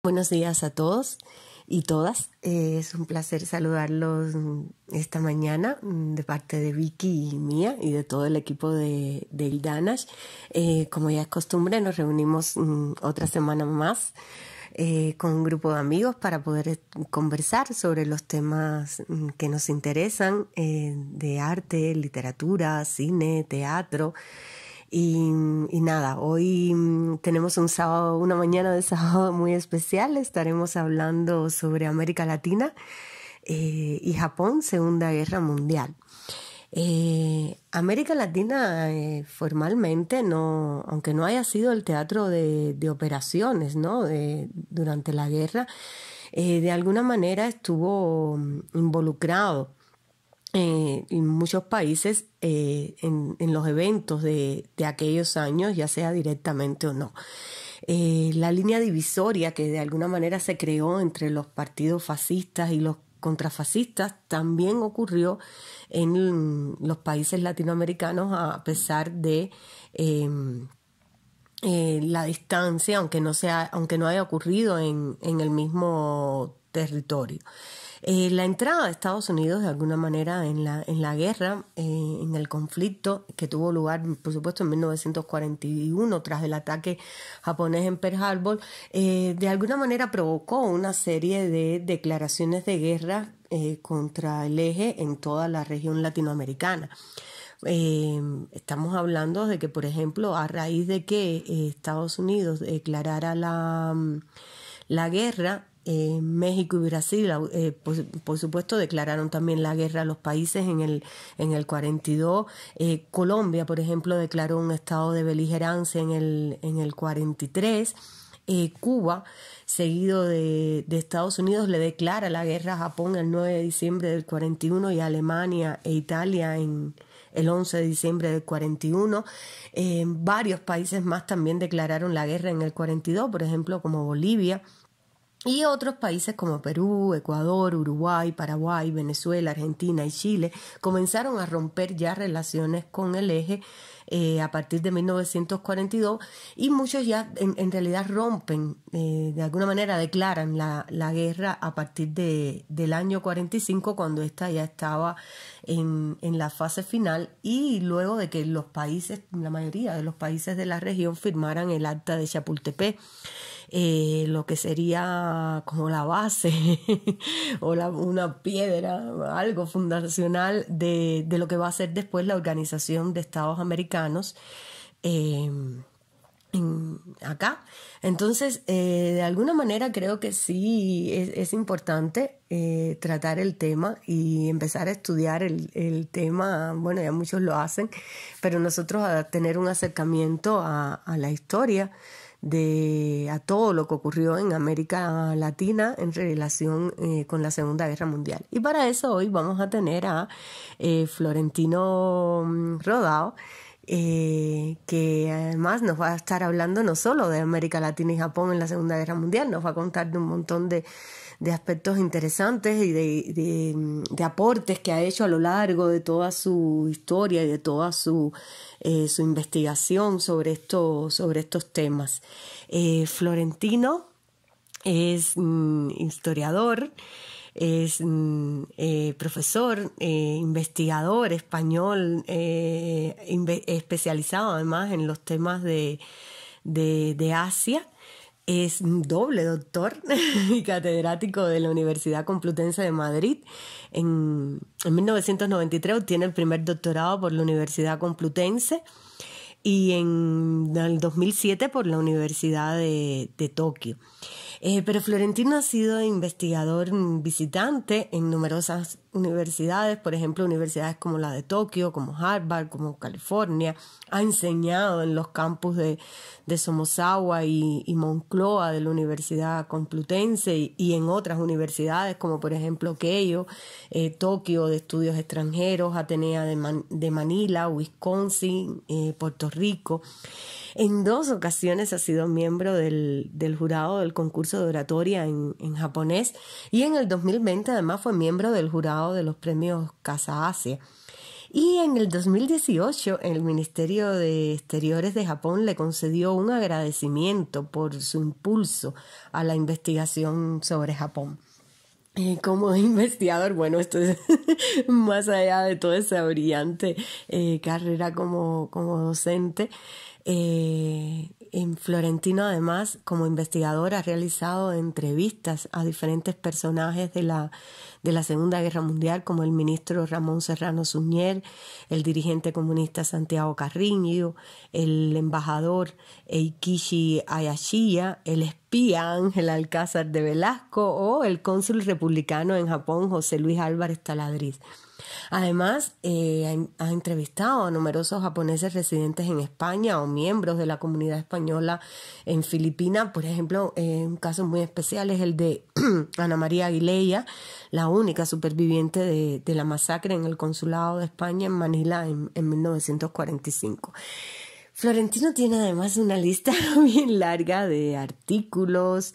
Buenos días a todos y todas. Es un placer saludarlos esta mañana de parte de Vicky y mía y de todo el equipo de Danash. Como ya es costumbre, nos reunimos otra semana más con un grupo de amigos para poder conversar sobre los temas que nos interesan de arte, literatura, cine, teatro. Y nada, hoy tenemos una mañana de sábado muy especial. Estaremos hablando sobre América Latina y Japón, Segunda Guerra Mundial. América Latina formalmente, no, aunque no haya sido el teatro de operaciones, ¿no? Durante la guerra, de alguna manera estuvo involucrado en muchos países en los eventos de aquellos años, ya sea directamente o no. La línea divisoria que de alguna manera se creó entre los partidos fascistas y los contrafascistas también ocurrió en los países latinoamericanos a pesar de la distancia, aunque no haya ocurrido en el mismo territorio. La entrada de Estados Unidos de alguna manera en la guerra, en el conflicto que tuvo lugar por supuesto en 1941 tras el ataque japonés en Pearl Harbor, de alguna manera provocó una serie de declaraciones de guerra contra el eje en toda la región latinoamericana. Estamos hablando de que, por ejemplo, a raíz de que Estados Unidos declarara la guerra, México y Brasil, por supuesto, declararon también la guerra a los países en el 42. Colombia, por ejemplo, declaró un estado de beligerancia en el 43. Cuba, seguido de Estados Unidos, le declara la guerra a Japón el 9 de diciembre del 41 y a Alemania e Italia el 11 de diciembre del 41. Varios países más también declararon la guerra en el 42, por ejemplo, como Bolivia. Y otros países como Perú, Ecuador, Uruguay, Paraguay, Venezuela, Argentina y Chile comenzaron a romper ya relaciones con el eje a partir de 1942 y muchos ya en realidad rompen, de alguna manera declaran la guerra a partir del año 45 cuando esta ya estaba en la fase final y luego de que la mayoría de los países de la región firmaran el Acta de Chapultepec. Lo que sería como la base o una piedra, algo fundacional de lo que va a ser después la Organización de Estados Americanos acá. Entonces, de alguna manera creo que sí es importante tratar el tema y empezar a estudiar el tema. Bueno, ya muchos lo hacen, pero nosotros a tener un acercamiento a la historia a todo lo que ocurrió en América Latina en relación con la Segunda Guerra Mundial. Y para eso hoy vamos a tener a Florentino Rodao, que además nos va a estar hablando no solo de América Latina y Japón en la Segunda Guerra Mundial, nos va a contar de un montón de aspectos interesantes y de aportes que ha hecho a lo largo de toda su historia y de toda su investigación sobre estos temas. Florentino es historiador, es profesor, investigador español, especializado además en los temas de Asia. Es doble doctor y catedrático de la Universidad Complutense de Madrid. En 1993 obtiene el primer doctorado por la Universidad Complutense y en el 2007 por la Universidad de Tokio. Pero Florentino ha sido investigador visitante en numerosas universidades, por ejemplo, universidades como la de Tokio, como Harvard, como California. Ha enseñado en los campus de Somozawa y Moncloa de la Universidad Complutense y en otras universidades como por ejemplo Keio, Tokio de Estudios Extranjeros, Atenea de Manila, Wisconsin, Puerto Rico. En 2 ocasiones ha sido miembro del jurado del concurso de oratoria en japonés y en el 2020 además fue miembro del jurado de los premios Casa Asia. Y en el 2018 el Ministerio de Exteriores de Japón le concedió un agradecimiento por su impulso a la investigación sobre Japón. Como investigador, bueno, esto es más allá de toda esa brillante carrera como docente. En Florentino, además, como investigador, ha realizado entrevistas a diferentes personajes de la Segunda Guerra Mundial, como el ministro Ramón Serrano Suñer, el dirigente comunista Santiago Carrillo, el embajador Eikichi Ayashiya, el espía Ángel Alcázar de Velasco o el cónsul republicano en Japón, José Luis Álvarez Taladriz. Además, ha entrevistado a numerosos japoneses residentes en España o miembros de la comunidad española en Filipinas. Por ejemplo, un caso muy especial es el de Ana María Aguilera, la única superviviente de la masacre en el consulado de España en Manila en 1945. Florentino tiene además una lista bien larga de artículos,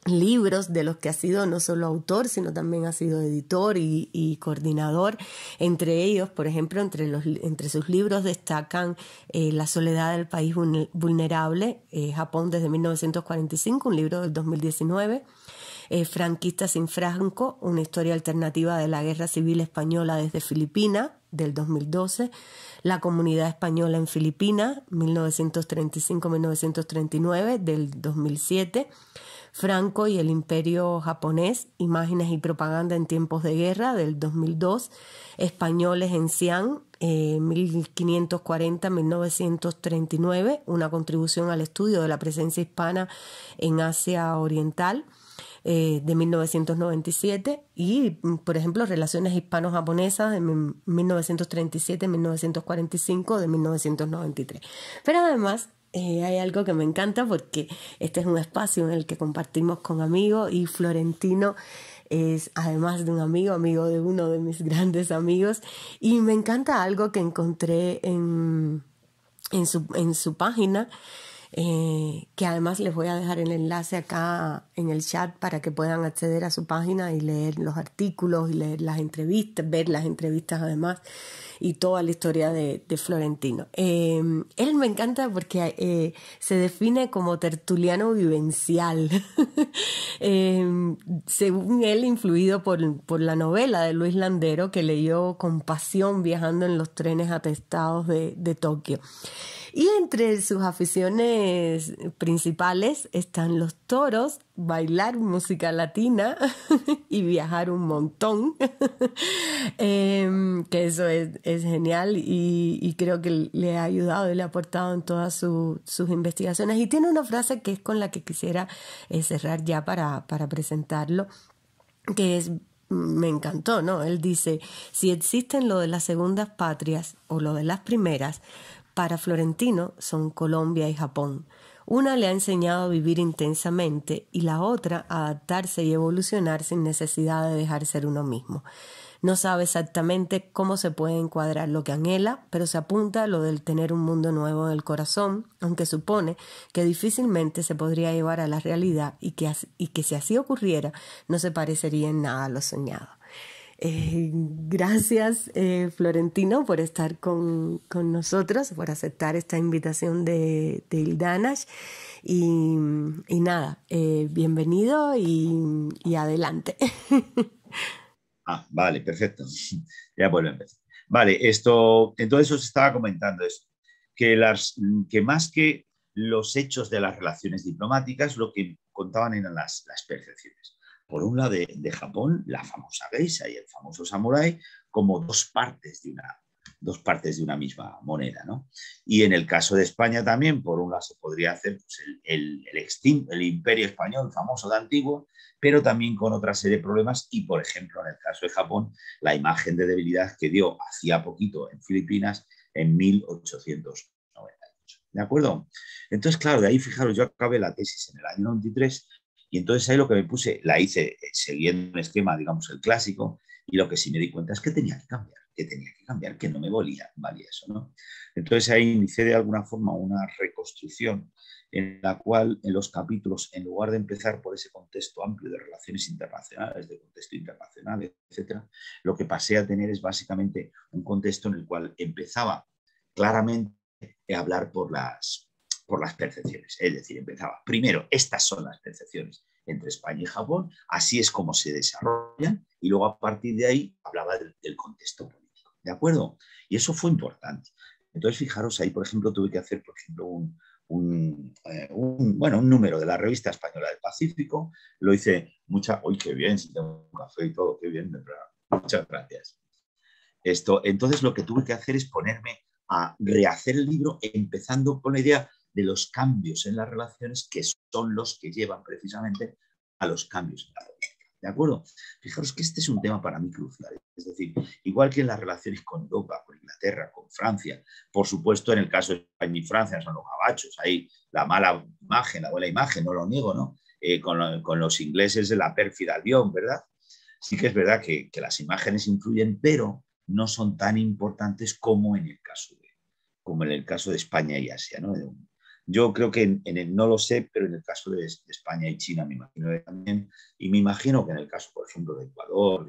libros de los que ha sido no solo autor, sino también ha sido editor y coordinador. Entre ellos, por ejemplo, entre sus libros destacan La soledad del país vulnerable, Japón desde 1945, un libro del 2019, Franquista sin Franco, una historia alternativa de la guerra civil española desde Filipinas, del 2012, La comunidad española en Filipinas, 1935-1939, del 2007, Franco y el imperio japonés, imágenes y propaganda en tiempos de guerra, del 2002, Españoles en Xi'an, 1540-1939, una contribución al estudio de la presencia hispana en Asia Oriental, de 1997, y, por ejemplo, Relaciones hispano-japonesas de 1937-1945, de 1993. Pero además, hay algo que me encanta porque este es un espacio en el que compartimos con amigos y Florentino es, además de un amigo de uno de mis grandes amigos, y me encanta algo que encontré en su página, que además les voy a dejar el enlace acá en el chat para que puedan acceder a su página y leer los artículos y leer las entrevistas, ver las entrevistas además y toda la historia de Florentino. Él me encanta porque se define como tertuliano vivencial, según él influido por la novela de Luis Landero que leyó con pasión viajando en los trenes atestados de Tokio. Y entre sus aficiones principales están los toros, bailar música latina y viajar un montón, que eso es genial y creo que le ha ayudado y le ha aportado en todas sus investigaciones. Y tiene una frase que es con la que quisiera cerrar ya para presentarlo, que es... Me encantó, ¿no? Él dice, si existen lo de las segundas patrias o lo de las primeras, para Florentino son Colombia y Japón. Una le ha enseñado a vivir intensamente y la otra a adaptarse y evolucionar sin necesidad de dejar ser uno mismo. No sabe exactamente cómo se puede encuadrar lo que anhela, pero se apunta a lo del tener un mundo nuevo en el corazón, aunque supone que difícilmente se podría llevar a la realidad y que si así ocurriera no se parecería en nada a lo soñado. Gracias, Florentino, por estar con nosotros, por aceptar esta invitación de Hildanash. Y nada, bienvenido y adelante. Vale, perfecto. Ya vuelvo a empezar. Vale, entonces os estaba comentando esto, que más que los hechos de las relaciones diplomáticas, lo que contaban eran las percepciones. Por un lado, de Japón, la famosa geisha y el famoso samurái, como dos partes de una misma moneda, ¿no? Y en el caso de España también, por un lado se podría hacer pues, el imperio español famoso de antiguo, pero también con otra serie de problemas y, por ejemplo, en el caso de Japón, la imagen de debilidad que dio hacía poquito en Filipinas en 1898. ¿De acuerdo? Entonces, claro, de ahí, fijaros, yo acabé la tesis en el año 93 y entonces ahí lo que me puse, la hice siguiendo un esquema, digamos, el clásico, y lo que sí me di cuenta es que tenía que cambiar. que tenía que cambiar, que no me valía eso, ¿no? Entonces ahí inicié de alguna forma una reconstrucción en la cual en los capítulos, en lugar de empezar por ese contexto amplio de relaciones internacionales, de contexto internacional, etcétera, lo que pasé a tener es básicamente un contexto en el cual empezaba claramente a hablar por las percepciones. Es decir, empezaba, primero, estas son las percepciones entre España y Japón, así es como se desarrollan, y luego a partir de ahí hablaba del contexto político. ¿De acuerdo? Y eso fue importante. Entonces, fijaros, ahí, por ejemplo, tuve que hacer, por ejemplo, un número de la Revista Española del Pacífico. Lo hice ¡uy, qué bien! Si tengo un café y todo, qué bien, muchas gracias. Entonces, lo que tuve que hacer es ponerme a rehacer el libro, empezando con la idea de los cambios en las relaciones, que son los que llevan precisamente a los cambios en la política. ¿De acuerdo? Fijaros que este es un tema para mí crucial. Es decir, igual que en las relaciones con Europa, con Inglaterra, con Francia, por supuesto, en el caso de España y Francia son los gabachos, ahí la mala imagen, la buena imagen, no lo niego, ¿no? Con los ingleses de la pérfida Albión, ¿verdad? Sí que es verdad que las imágenes influyen, pero no son tan importantes como en el caso de España y Asia, ¿no? Yo creo que no lo sé, pero en el caso de España y China me imagino que también, y me imagino que en el caso, por ejemplo, de Ecuador,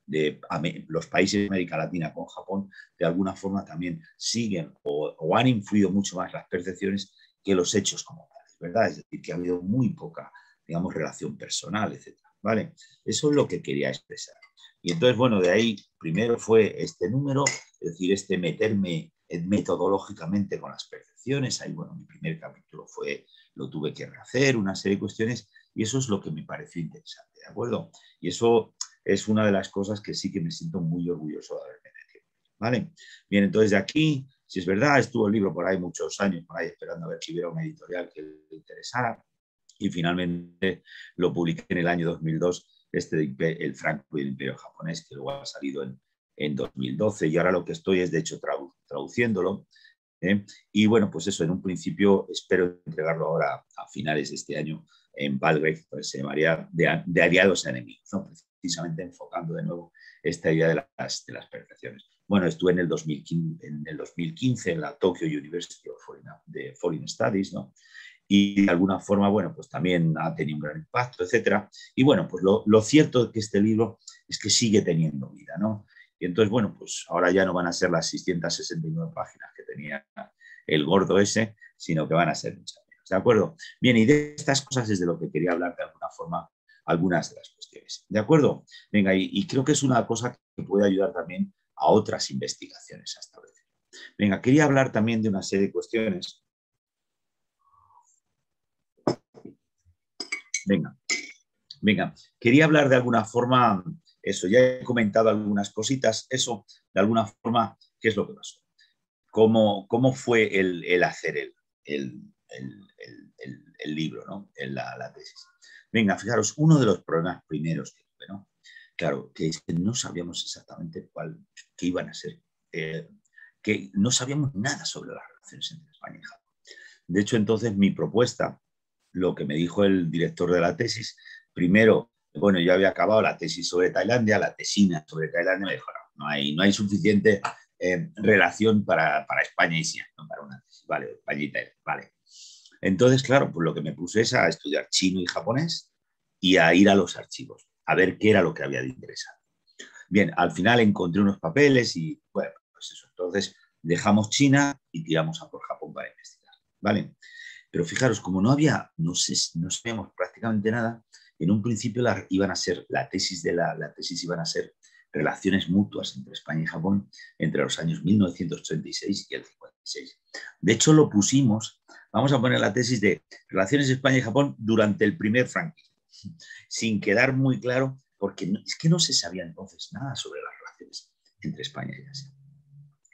de los países de América Latina con Japón, de alguna forma también siguen o han influido mucho más las percepciones que los hechos como tales, ¿verdad? Es decir, que ha habido muy poca, digamos, relación personal, etcétera, ¿vale? Eso es lo que quería expresar. Y entonces, bueno, de ahí primero fue este número, es decir, meterme metodológicamente con las percepciones. Ahí, bueno, mi primer capítulo lo tuve que rehacer, una serie de cuestiones, y eso es lo que me pareció interesante, ¿de acuerdo? Y eso es una de las cosas que sí que me siento muy orgulloso de haberme metido, ¿vale? Bien, entonces de aquí, si es verdad, estuvo el libro por ahí muchos años, por ahí esperando a ver si hubiera una editorial que le interesara, y finalmente lo publiqué en el año 2002, el Franco y el Imperio Japonés, que luego ha salido en 2012, y ahora lo que estoy es, de hecho, traduciéndolo. Y bueno, pues eso, en un principio espero entregarlo ahora a finales de este año en Palgrave, pues se llamaría de aliados a enemigos, ¿no? Precisamente enfocando de nuevo esta idea de las percepciones. Bueno, estuve en el 2015 en la Tokyo University of Foreign Studies, ¿no? Y de alguna forma, bueno, pues también ha tenido un gran impacto, etcétera. Y bueno, pues lo cierto de que este libro es que sigue teniendo vida, ¿no? Y entonces, bueno, pues ahora ya no van a ser las 669 páginas que tenía el gordo ese, sino que van a ser muchas menos, ¿de acuerdo? Bien, y de estas cosas es de lo que quería hablar de alguna forma, algunas de las cuestiones, ¿de acuerdo? Venga, y creo que es una cosa que puede ayudar también a otras investigaciones a establecer. Venga, quería hablar también de una serie de cuestiones. Venga, quería hablar de alguna forma, eso, ya he comentado algunas cositas, eso, de alguna forma, ¿qué es lo que pasó? ¿Cómo fue el hacer el libro, ¿no? La tesis? Venga, fijaros, uno de los problemas primeros que tuve, ¿no? Claro, que es que no sabíamos exactamente qué iban a ser, que no sabíamos nada sobre las relaciones entre España y Japón. De hecho, entonces mi propuesta, lo que me dijo el director de la tesis, primero, bueno, yo había acabado la tesis sobre Tailandia, la tesina sobre Tailandia, me dijo, no hay suficiente relación para España y Asia, no para una tesis, vale, España y Tailandia, vale. Entonces, claro, pues lo que me puse es a estudiar chino y japonés y a ir a los archivos, a ver qué era lo que había de interesante. Bien, al final encontré unos papeles y, bueno, pues eso, entonces dejamos China y tiramos a por Japón para investigar, ¿vale? Pero fijaros, como no sabíamos prácticamente nada, en un principio la tesis iban a ser relaciones mutuas entre España y Japón entre los años 1936 y el 56. De hecho, lo pusimos, vamos a poner la tesis de relaciones España y Japón durante el primer franquismo, sin quedar muy claro, porque es que no se sabía entonces nada sobre las relaciones entre España y Asia.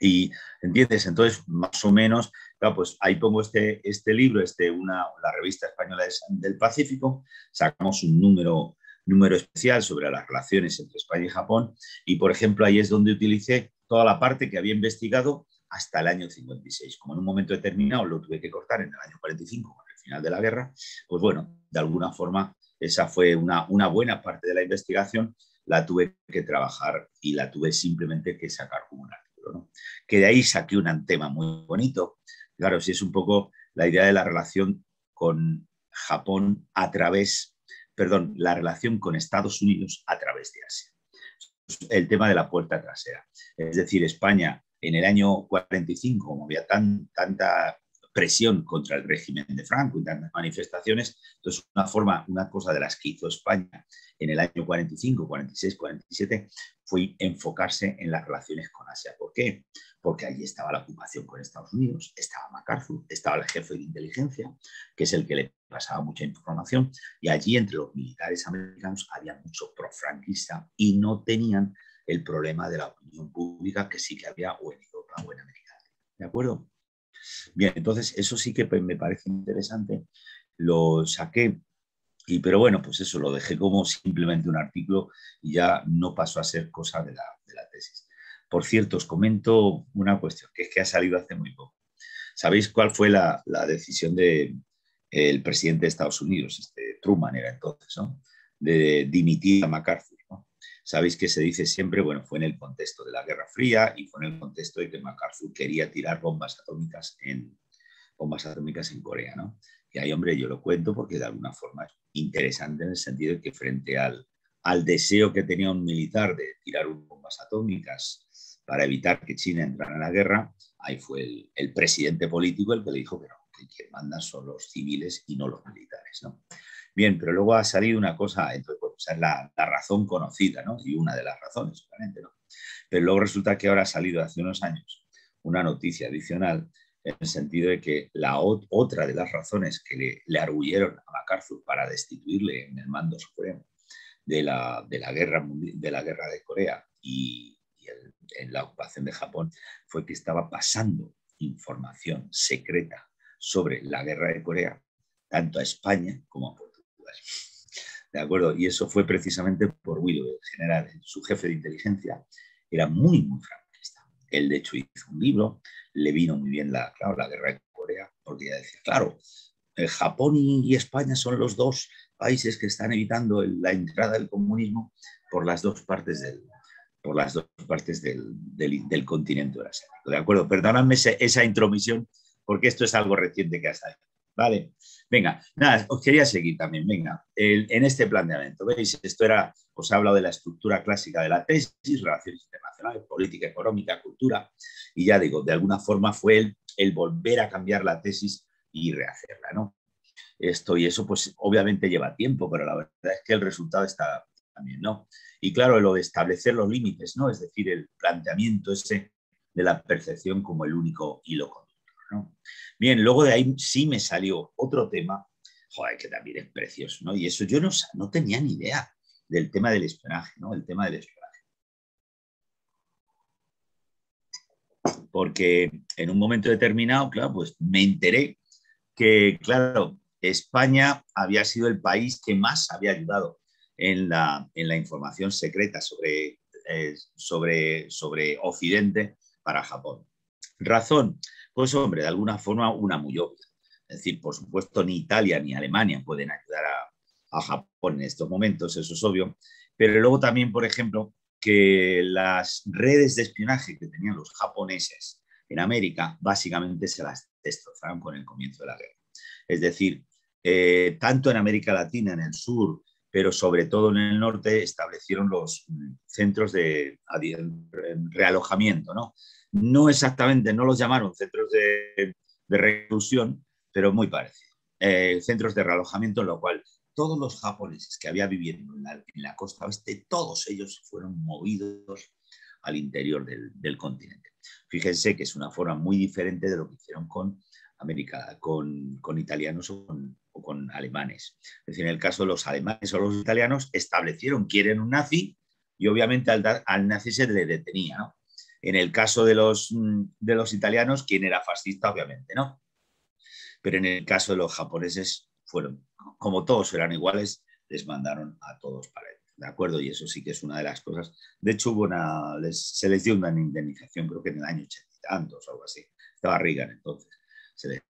Y, ¿entiendes? Entonces, más o menos, claro, pues ahí pongo este libro, la revista española del Pacífico, sacamos un número especial sobre las relaciones entre España y Japón, y, por ejemplo, ahí es donde utilicé toda la parte que había investigado hasta el año 56. Como en un momento determinado lo tuve que cortar en el año 45, con el final de la guerra, pues bueno, de alguna forma, esa fue una buena parte de la investigación, la tuve que trabajar y la tuve simplemente que sacar como un artículo, ¿no? Que de ahí saqué un tema muy bonito. Claro, sí es un poco la idea de la relación con Japón a través, perdón, la relación con Estados Unidos a través de Asia. El tema de la puerta trasera. Es decir, España en el año 45, como había tanta presión contra el régimen de Franco y tantas manifestaciones, entonces una cosa de las que hizo España en el año 45, 46, 47 fue enfocarse en las relaciones con Asia. ¿Por qué? Porque allí estaba la ocupación con Estados Unidos, estaba MacArthur, estaba el jefe de inteligencia, que es el que le pasaba mucha información, y allí entre los militares americanos había mucho profranquista y no tenían el problema de la opinión pública que sí que había o en Europa o en América. ¿De acuerdo? Bien, entonces eso sí que me parece interesante. Lo saqué, pero bueno, pues eso lo dejé como simplemente un artículo y ya no pasó a ser cosa de la tesis. Por cierto, os comento una cuestión, que es que ha salido hace muy poco. ¿Sabéis cuál fue la decisión del presidente de Estados Unidos, Truman era entonces, ¿no? De dimitir a MacArthur, ¿no? Sabéis que se dice siempre, bueno, fue en el contexto de la Guerra Fría y fue en el contexto de que MacArthur quería tirar bombas atómicas en Corea, ¿no? Y ahí, hombre, yo lo cuento porque de alguna forma es interesante en el sentido de que frente al deseo que tenía un militar de tirar bombas atómicas para evitar que China entrara en la guerra, ahí fue el presidente político el que le dijo que no, que quien manda son los civiles y no los militares, ¿no? Bien, pero luego ha salido una cosa, entonces, pues, es la razón conocida, ¿no? Y una de las razones, obviamente, ¿no? Pero luego resulta que ahora ha salido hace unos años una noticia adicional en el sentido de que otra de las razones que le arguyeron a MacArthur para destituirle en el mando supremo de la guerra de Corea en la ocupación de Japón fue que estaba pasando información secreta sobre la guerra de Corea tanto a España como a Portugal. ¿De acuerdo? Y eso fue precisamente por Willow, el general, su jefe de inteligencia, era muy, muy franquista. Él, de hecho, hizo un libro, le vino muy bien la guerra de Corea, porque ya decía, claro, Japón y España son los dos países que están evitando la entrada del comunismo por las dos partes del continente asiático. ¿De acuerdo? Perdóname esa intromisión, porque esto es algo reciente que ha salido. Vale, venga, nada, os quería seguir también, venga, en este planteamiento, ¿veis? Os he hablado de la estructura clásica de la tesis, relaciones internacionales, política económica, cultura, y ya digo, de alguna forma fue el volver a cambiar la tesis y rehacerla, ¿no? Esto y eso, pues obviamente lleva tiempo, pero la verdad es que el resultado está también, ¿no? Y claro, lo de establecer los límites, ¿no? Es decir, el planteamiento ese de la percepción como el único hilo conductor, ¿no? Bien, luego de ahí sí me salió otro tema, joder, que también es precioso, ¿no? Y eso yo no tenía ni idea del tema del espionaje, ¿no? El tema del espionaje. Porque en un momento determinado, claro, pues me enteré que, claro, España había sido el país que más había ayudado en la información secreta sobre Occidente para Japón. ¿Razón? Pues hombre, de alguna forma una muy obvia. Es decir, por supuesto, ni Italia ni Alemania pueden ayudar a Japón en estos momentos, eso es obvio. Pero luego también, por ejemplo, que las redes de espionaje que tenían los japoneses en América básicamente se las destrozaron con el comienzo de la guerra. Es decir, tanto en América Latina, en el sur, pero sobre todo en el norte, establecieron los centros de realojamiento, ¿no? No exactamente, no los llamaron centros de reclusión, pero muy parecido. Centros de realojamiento, en lo cual todos los japoneses que había viviendo en la costa oeste, todos ellos fueron movidos al interior del continente. Fíjense que es una forma muy diferente de lo que hicieron con italianos o con alemanes. Es decir, en el caso de los alemanes o los italianos, establecieron quién era un nazi y obviamente al nazi se le detenía, ¿no? En el caso de los italianos, quién era fascista, obviamente, ¿no? Pero en el caso de los japoneses, como todos eran iguales, les mandaron a todos para él. ¿De acuerdo? Y eso sí que es una de las cosas. De hecho, se les dio una indemnización, creo que en el año 80 y tantos o algo así. Estaba Reagan entonces.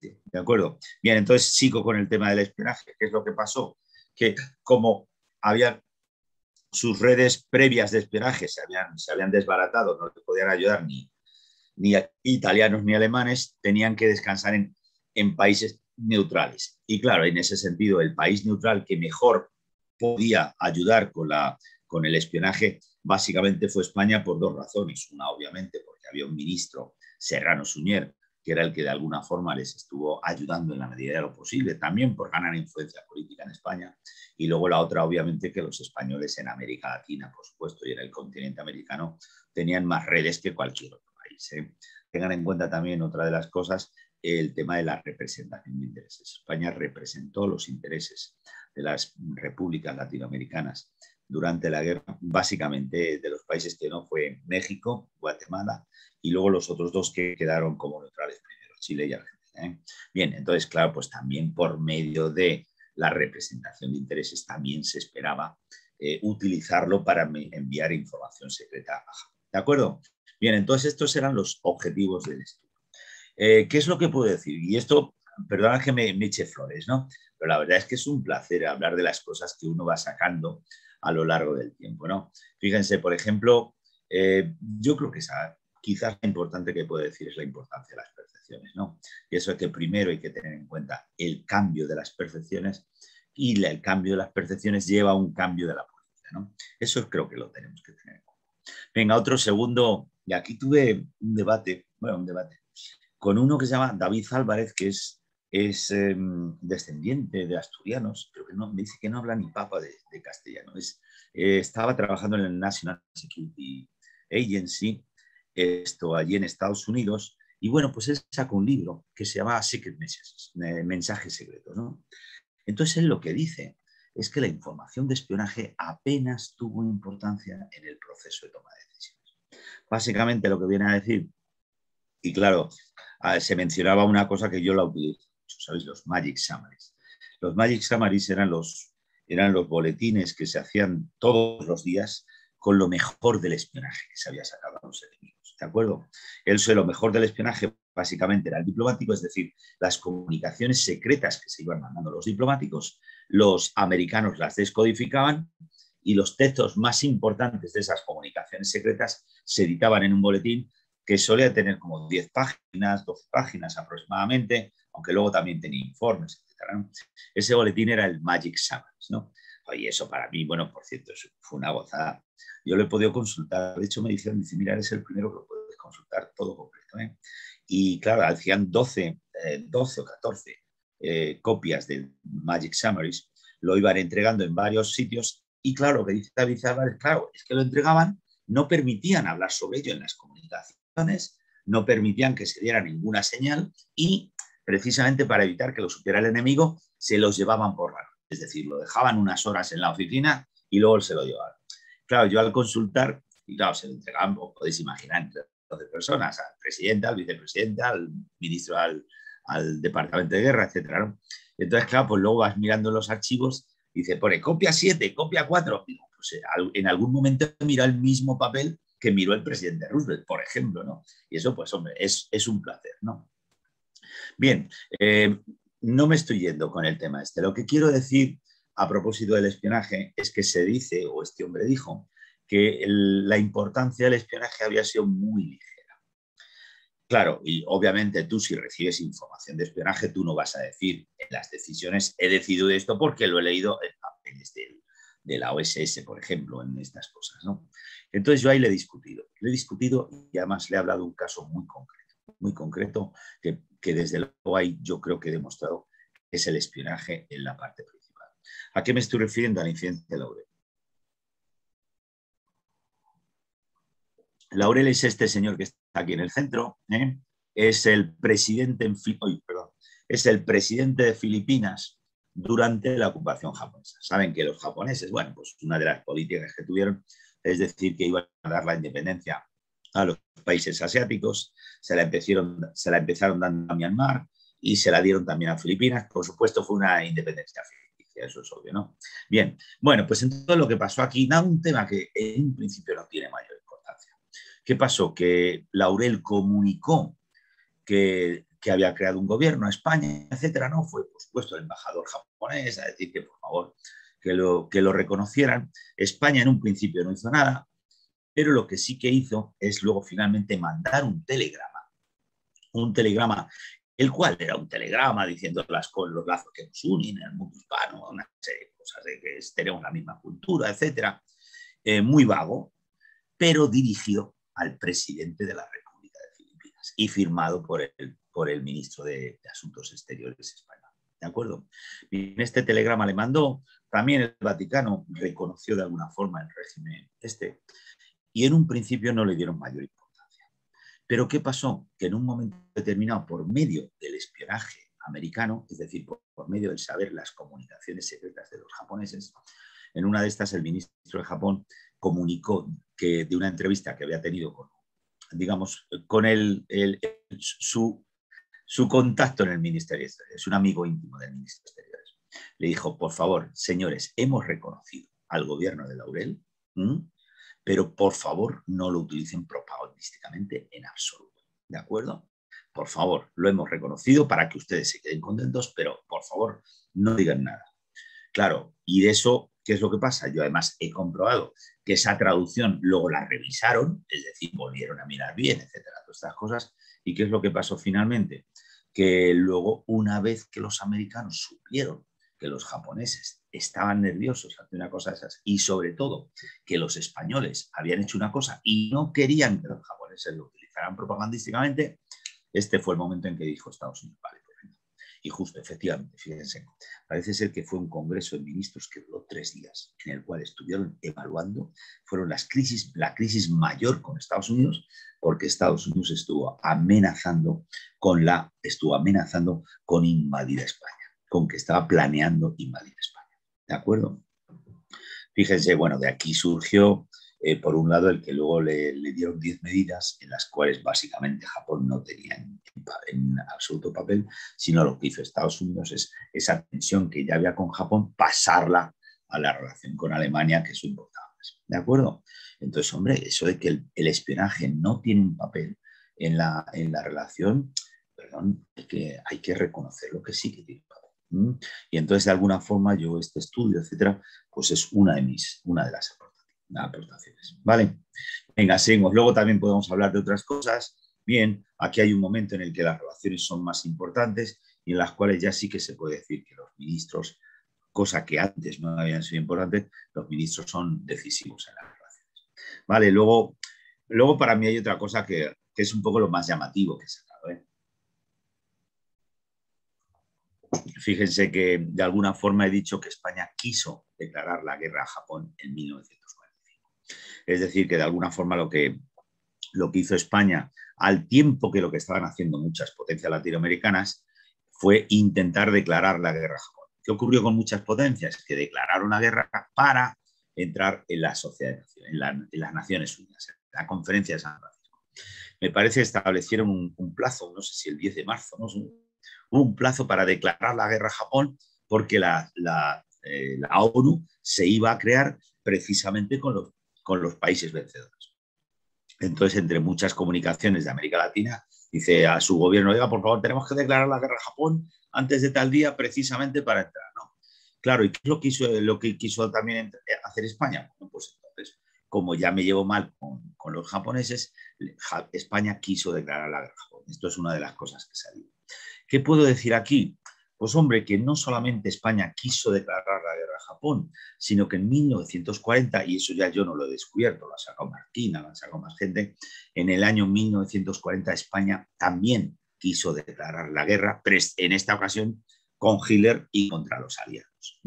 ¿De acuerdo? Bien, entonces sigo con el tema del espionaje. ¿Qué es lo que pasó? Que como había sus redes previas de espionaje se habían desbaratado, no le podían ayudar ni italianos ni alemanes, tenían que descansar en países neutrales. Y claro, en ese sentido, el país neutral que mejor podía ayudar con el espionaje básicamente fue España por dos razones. Una, obviamente, porque había un ministro, Serrano Suñer, que era el que de alguna forma les estuvo ayudando en la medida de lo posible, también por ganar influencia política en España. Y luego la otra, obviamente, que los españoles en América Latina, por supuesto, y en el continente americano, tenían más redes que cualquier otro país. Tengan en cuenta también otra de las cosas, el tema de la representación de intereses. España representó los intereses de las repúblicas latinoamericanas durante la guerra, básicamente de los países que no fue México, Guatemala, y luego los otros dos que quedaron como neutrales primero, Chile y Argentina. Bien, entonces, claro, pues también por medio de la representación de intereses también se esperaba utilizarlo para enviar información secreta a Japón. ¿De acuerdo? Bien, entonces estos eran los objetivos del estudio. ¿Qué es lo que puedo decir? Y esto, perdona que me eche flores, ¿no? Pero la verdad es que es un placer hablar de las cosas que uno va sacando a lo largo del tiempo, ¿no? Fíjense, por ejemplo, yo creo que quizás lo importante que puedo decir es la importancia de las percepciones, ¿no? Y eso es que primero hay que tener en cuenta el cambio de las percepciones y el cambio de las percepciones lleva a un cambio de la política, ¿no? Eso creo que lo tenemos que tener en cuenta. Venga, otro segundo, y aquí tuve un debate con uno que se llama David Álvarez, que es descendiente de asturianos, pero que no, me dice que no habla ni papa de castellano. Estaba trabajando en el National Security Agency, esto allí en Estados Unidos, y bueno, pues él sacó un libro que se llama Secret Messages, mensajes secretos, ¿no? Entonces él lo que dice es que la información de espionaje apenas tuvo importancia en el proceso de toma de decisiones. Básicamente lo que viene a decir, y claro, se mencionaba una cosa que yo la utilizo mucho, ¿sabéis? Los Magic Summaries. Los Magic Summaries eran los boletines que se hacían todos los días con lo mejor del espionaje que se había sacado a los enemigos, ¿de acuerdo? Lo mejor del espionaje básicamente era el diplomático, es decir, las comunicaciones secretas que se iban mandando los diplomáticos, los americanos las descodificaban y los textos más importantes de esas comunicaciones secretas se editaban en un boletín que solía tener como 10 páginas, 12 páginas aproximadamente, aunque luego también tenía informes, etc., ¿no? Ese boletín era el Magic Summaries, ¿no? Y eso para mí, bueno, por cierto, fue una gozada. Yo lo he podido consultar, de hecho me dijeron, dice, mira, eres el primero que lo puedes consultar todo completo, ¿eh? Y claro, hacían 12 o 14 copias del Magic Summaries, lo iban entregando en varios sitios y claro, que dice David Álvarez, claro, es que lo entregaban, no permitían hablar sobre ello en las comunicaciones, no permitían que se diera ninguna señal y precisamente para evitar que lo supiera el enemigo, se los llevaban por mano. Es decir, lo dejaban unas horas en la oficina y luego se lo llevaban. Claro, yo al consultar, y claro, se lo entregaban, os podéis imaginar, entre 12 personas, al presidente, al vicepresidente, al ministro, al departamento de guerra, etc., ¿no? Entonces, claro, pues luego vas mirando los archivos y dice, pone copia 7, copia 4. Digo, pues en algún momento mira el mismo papel que miró el presidente Roosevelt, por ejemplo, ¿no? Y eso, pues, hombre, es un placer, ¿no? Bien, no me estoy yendo con el tema este. Lo que quiero decir a propósito del espionaje es que se dice, o este hombre dijo, que la importancia del espionaje había sido muy ligera. Claro, y obviamente tú si recibes información de espionaje, tú no vas a decir en las decisiones, he decidido esto porque lo he leído en papeles de la OSS, por ejemplo, en estas cosas, ¿no? Entonces yo ahí le he discutido y además le he hablado de un caso muy concreto que desde luego ahí yo creo que he demostrado que es el espionaje en la parte principal. ¿A qué me estoy refiriendo? Al incidente de Laurel. Laurel es este señor que está aquí en el centro, ¿eh? Es el presidente es el presidente de Filipinas durante la ocupación japonesa. Saben que los japoneses, bueno, pues una de las políticas que tuvieron es decir que iban a dar la independencia a los países asiáticos, se la empezaron dando a Myanmar y se la dieron también a Filipinas. Por supuesto, fue una independencia ficticia, eso es obvio, ¿no? Bien, bueno, pues entonces lo que pasó aquí, nada, un tema que en un principio no tiene mayor importancia. ¿Qué pasó? Que Laurel comunicó que había creado un gobierno a España, etcétera, ¿no? Fue, por supuesto, el embajador japonés a decir que, por favor, que lo reconocieran. España en un principio no hizo nada, pero lo que sí que hizo es luego finalmente mandar un telegrama, el cual era un telegrama diciendo con los lazos que nos unen en el mundo hispano, una serie de cosas de que tenemos la misma cultura, etcétera, muy vago, pero dirigido al presidente de la República de Filipinas y firmado por el ministro de Asuntos Exteriores español. ¿De acuerdo? Y en este telegrama le mandó, también el Vaticano reconoció de alguna forma el régimen y en un principio no le dieron mayor importancia. Pero ¿qué pasó? Que en un momento determinado, por medio del espionaje americano, es decir, por medio del saber las comunicaciones secretas de los japoneses, en una de estas el ministro de Japón comunicó que de una entrevista que había tenido con, digamos, con su contacto en el Ministerio de Exteriores, un amigo íntimo del Ministerio de Exteriores, le dijo, por favor, señores, hemos reconocido al gobierno de Laurel, pero por favor no lo utilicen propagandísticamente en absoluto, ¿de acuerdo? Por favor, lo hemos reconocido para que ustedes se queden contentos, pero por favor no digan nada. Claro, y de eso, ¿qué es lo que pasa? Yo además he comprobado que esa traducción luego la revisaron, es decir, volvieron a mirar bien, etcétera, todas estas cosas. ¿Y qué es lo que pasó finalmente? Que luego, una vez que los americanos supieron que los japoneses estaban nerviosos ante una cosa de esas y sobre todo que los españoles habían hecho una cosa y no querían que los japoneses lo utilizaran propagandísticamente, este fue el momento en que dijo Estados Unidos, vale, pues venga. Y justo, efectivamente, fíjense, parece ser que fue un congreso de ministros que duró 3 días, en el cual estuvieron evaluando, fueron la crisis mayor con Estados Unidos, porque Estados Unidos estuvo amenazando con invadir a España, con que estaba planeando invadir a España. ¿De acuerdo? Fíjense, bueno, de aquí surgió, por un lado, el que luego le dieron 10 medidas en las cuales básicamente Japón no tenía en absoluto papel, sino lo que hizo Estados Unidos es esa tensión que ya había con Japón, pasarla a la relación con Alemania, que eso importaba más. ¿De acuerdo? Entonces, hombre, eso de que el espionaje no tiene un papel en la relación, perdón, hay que reconocer lo que sí que tiene un papel. Y entonces, de alguna forma, yo este estudio, etcétera, pues es una de las aportaciones. ¿Vale? Venga, seguimos. Luego también podemos hablar de otras cosas. Bien, aquí hay un momento en el que las relaciones son más importantes y en las cuales ya sí que se puede decir que los ministros, cosa que antes no habían sido importantes, los ministros son decisivos en las relaciones. Vale, luego para mí hay otra cosa que es un poco lo más llamativo que he sacado, ¿eh? Fíjense que de alguna forma he dicho que España quiso declarar la guerra a Japón en 1945. Es decir, que de alguna forma lo que hizo España, al tiempo que lo que estaban haciendo muchas potencias latinoamericanas, fue intentar declarar la guerra a Japón. ¿Qué ocurrió con muchas potencias? Que declararon la guerra para entrar en la Sociedad de Naciones, en las Naciones Unidas, en la Conferencia de San Francisco. Me parece que establecieron un plazo, no sé si el 10 de marzo, ¿no? Un plazo para declarar la guerra a Japón, porque la ONU se iba a crear precisamente con los países vencedores. Entonces, entre muchas comunicaciones de América Latina, dice a su gobierno, oiga, por favor, tenemos que declarar la guerra a Japón antes de tal día precisamente para entrar, ¿no? Claro, ¿y qué es lo que quiso también hacer España? Bueno, pues entonces, como ya me llevo mal con los japoneses, España quiso declarar la guerra a Japón. Esto es una de las cosas que salió. ¿Qué puedo decir aquí? Pues hombre, que no solamente España quiso declarar la guerra a Japón, sino que en 1940, y eso ya yo no lo he descubierto, lo ha sacado Marquina, lo ha sacado más gente, en el año 1940 España también quiso declarar la guerra, pero en esta ocasión con Hitler y contra los aliados.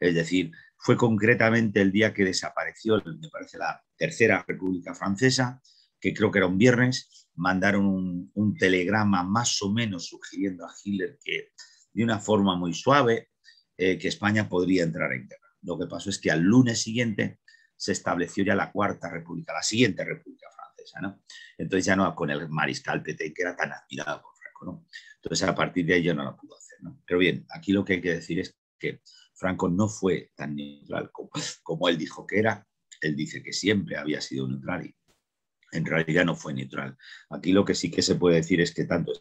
Es decir, fue concretamente el día que desapareció, me parece, la Tercera República Francesa, que creo que era un viernes, mandaron un telegrama más o menos sugiriendo a Hitler que de una forma muy suave que España podría entrar en guerra. Lo que pasó es que al lunes siguiente se estableció ya la Cuarta República, la siguiente República Francesa, ¿no? Entonces ya no con el mariscal Pétain, que era tan admirado por Franco, ¿no? Entonces a partir de ahí ya no lo pudo hacer, ¿no? Pero bien, aquí lo que hay que decir es que Franco no fue tan neutral como él dijo que era. Él dice que siempre había sido neutral y en realidad no fue neutral. Aquí lo que sí que se puede decir es que tanto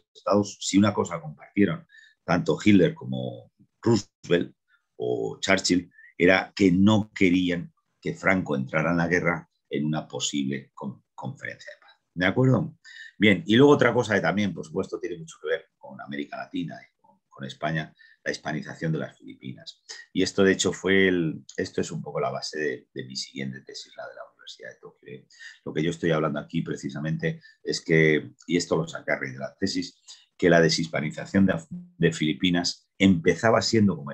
si una cosa compartieron tanto Hitler como Roosevelt o Churchill, era que no querían que Franco entrara en la guerra en una posible conferencia de paz. ¿De acuerdo? Bien, y luego otra cosa que también, por supuesto, tiene mucho que ver con América Latina y con España, la hispanización de las Filipinas. Y esto, de hecho, esto es un poco la base de mi siguiente tesis, la de la Universidad de Tokio. Lo que yo estoy hablando aquí precisamente es que, y esto lo saqué a raíz de la tesis, que la deshispanización de Filipinas empezaba siendo como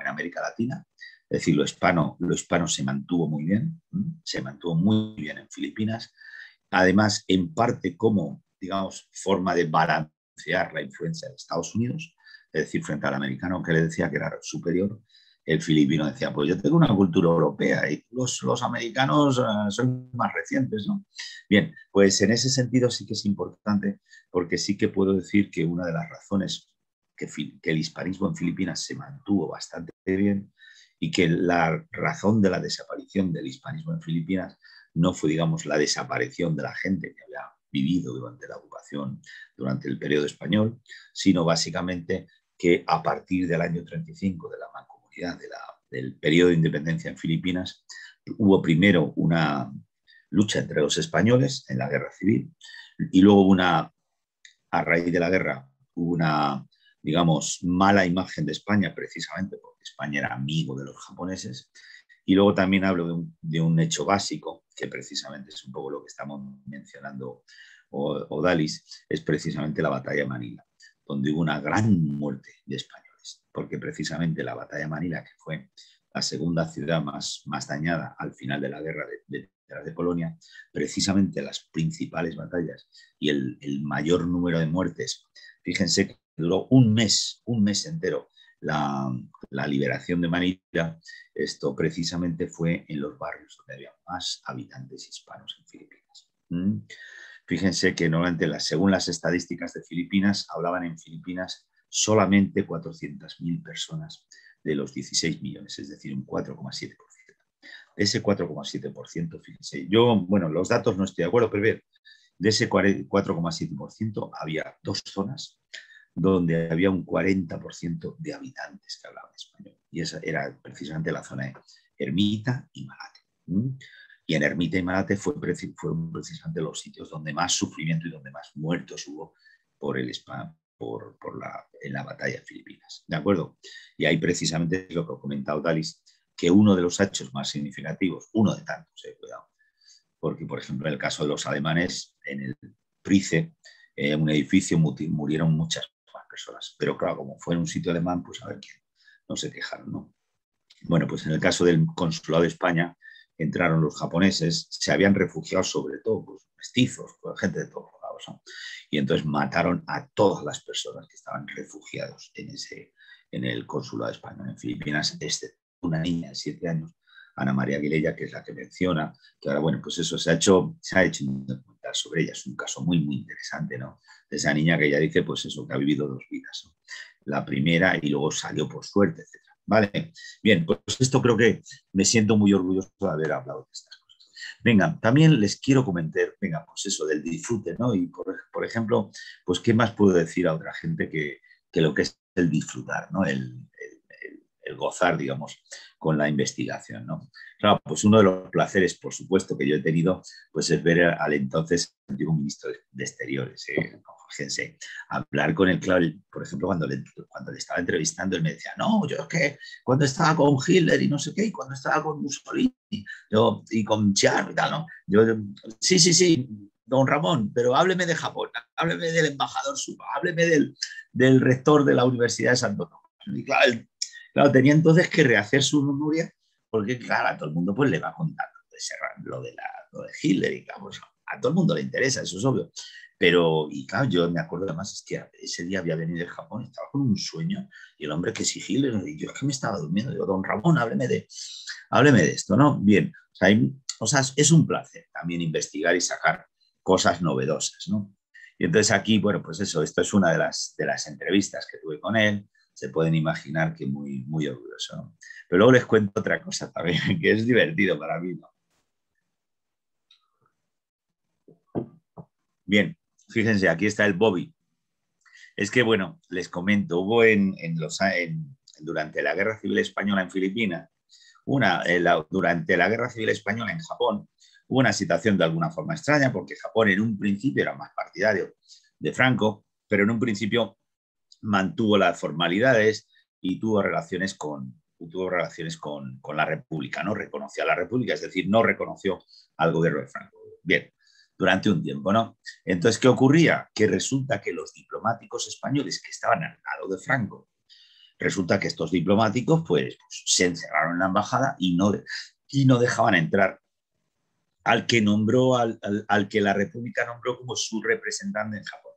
en América Latina, es decir, lo hispano se mantuvo muy bien, se mantuvo muy bien en Filipinas, además en parte como, digamos, forma de balancear la influencia de Estados Unidos, es decir, frente al americano que le decía que era superior, el filipino decía, pues yo tengo una cultura europea y los americanos son más recientes, ¿no? Bien, pues en ese sentido sí que es importante, porque sí que puedo decir que una de las razones que el hispanismo en Filipinas se mantuvo bastante bien y que la razón de la desaparición del hispanismo en Filipinas no fue, digamos, la desaparición de la gente que había vivido durante la ocupación, durante el periodo español, sino básicamente que a partir del año 35, de la mancomunidad, del periodo de independencia en Filipinas, hubo primero una lucha entre los españoles en la guerra civil y luego a raíz de la guerra, hubo una, digamos, mala imagen de España, precisamente porque España era amigo de los japoneses. Y luego también hablo de un hecho básico, que precisamente es un poco lo que estamos mencionando Odalis, es precisamente la batalla de Manila, donde hubo una gran muerte de españoles, porque precisamente la batalla de Manila, que fue la segunda ciudad más dañada al final de la guerra de Polonia, precisamente las principales batallas y el mayor número de muertes, fíjense que duró un mes entero la liberación de Manila. Esto precisamente fue en los barrios donde había más habitantes hispanos en Filipinas. Fíjense que normalmente, según las estadísticas de Filipinas, hablaban en Filipinas solamente 400.000 personas de los 16 millones, es decir, un 4,7%. Ese 4,7%, fíjense, yo, bueno, los datos no estoy de acuerdo, pero ver, de ese 4,7% había dos zonas donde había un 40% de habitantes que hablaban español. Y esa era precisamente la zona de Ermita y Malate. Y en Ermita y Malate fueron precisamente los sitios donde más sufrimiento y donde más muertos hubo por el en la batalla de Filipinas. ¿De acuerdo? Y ahí precisamente es lo que ha comentado Dalis, que uno de los hechos más significativos, uno de tantos, cuidado, porque por ejemplo en el caso de los alemanes, en el Price, un edificio, murieron muchas más personas, pero claro, como fue en un sitio alemán, pues a ver quién, no se quejaron, ¿no? Bueno, pues en el caso del consulado de España, entraron los japoneses, se habían refugiado sobre todo pues, mestizos, pues, gente de todos lados, ¿no? Y entonces mataron a todas las personas que estaban refugiados en el consulado de España en Filipinas, excepto una niña de 7 años, Ana María Aguilera, que es la que menciona, que ahora, bueno, pues eso se ha hecho un documental sobre ella, es un caso muy, muy interesante, ¿no? De esa niña que ella dice, pues eso, que ha vivido 2 vidas, ¿no? La primera y luego salió por suerte, etc. Vale, bien, pues esto creo que me siento muy orgulloso de haber hablado de estas cosas. Venga, también les quiero comentar, venga, pues eso del disfrute, ¿no? Y por ejemplo, pues qué más puedo decir a otra gente que lo que es el disfrutar, ¿no? El gozar, digamos, con la investigación, ¿no? Claro, pues uno de los placeres, por supuesto, que yo he tenido, pues es ver al entonces antiguo ministro de Exteriores, fíjense, hablar con él, claro, por ejemplo, cuando le estaba entrevistando, él me decía, no, yo es que cuando estaba con Hitler y no sé qué, y cuando estaba con Mussolini, y con Chiaro y tal, ¿no? Sí, don Ramón, pero hábleme de Japón, hábleme del embajador Suba, hábleme del rector de la Universidad de Santo Tomás. Y claro, tenía entonces que rehacer su memoria porque, claro, a todo el mundo pues le va contando lo de Hitler y, claro, pues, a todo el mundo le interesa, eso es obvio. Pero, y claro, yo me acuerdo además, es que ese día había venido de Japón, estaba con un sueño, y el hombre que sí Hitler, y yo es que me estaba durmiendo, digo, don Ramón, hábleme de esto, ¿no? Bien, o sea, es un placer también investigar y sacar cosas novedosas, ¿no? Y entonces aquí, bueno, pues eso, esto es una de las entrevistas que tuve con él, se pueden imaginar que muy, muy orgulloso, ¿no? Pero luego les cuento otra cosa también, que es divertido para mí, ¿no? Bien, fíjense, aquí está el Bobby. Es que, bueno, les comento, hubo durante la Guerra Civil Española en Filipinas, Durante la Guerra Civil Española en Japón hubo una situación de alguna forma extraña, porque Japón en un principio era más partidario de Franco, pero en un principio mantuvo las formalidades y tuvo relaciones con la República, no reconoció a la República, es decir, no reconoció al gobierno de Franco. Bien, durante un tiempo, ¿no? Entonces, ¿qué ocurría? Que resulta que los diplomáticos españoles que estaban al lado de Franco, resulta que estos diplomáticos pues se encerraron en la embajada y no dejaban entrar al que nombró, al que la República nombró como su representante en Japón,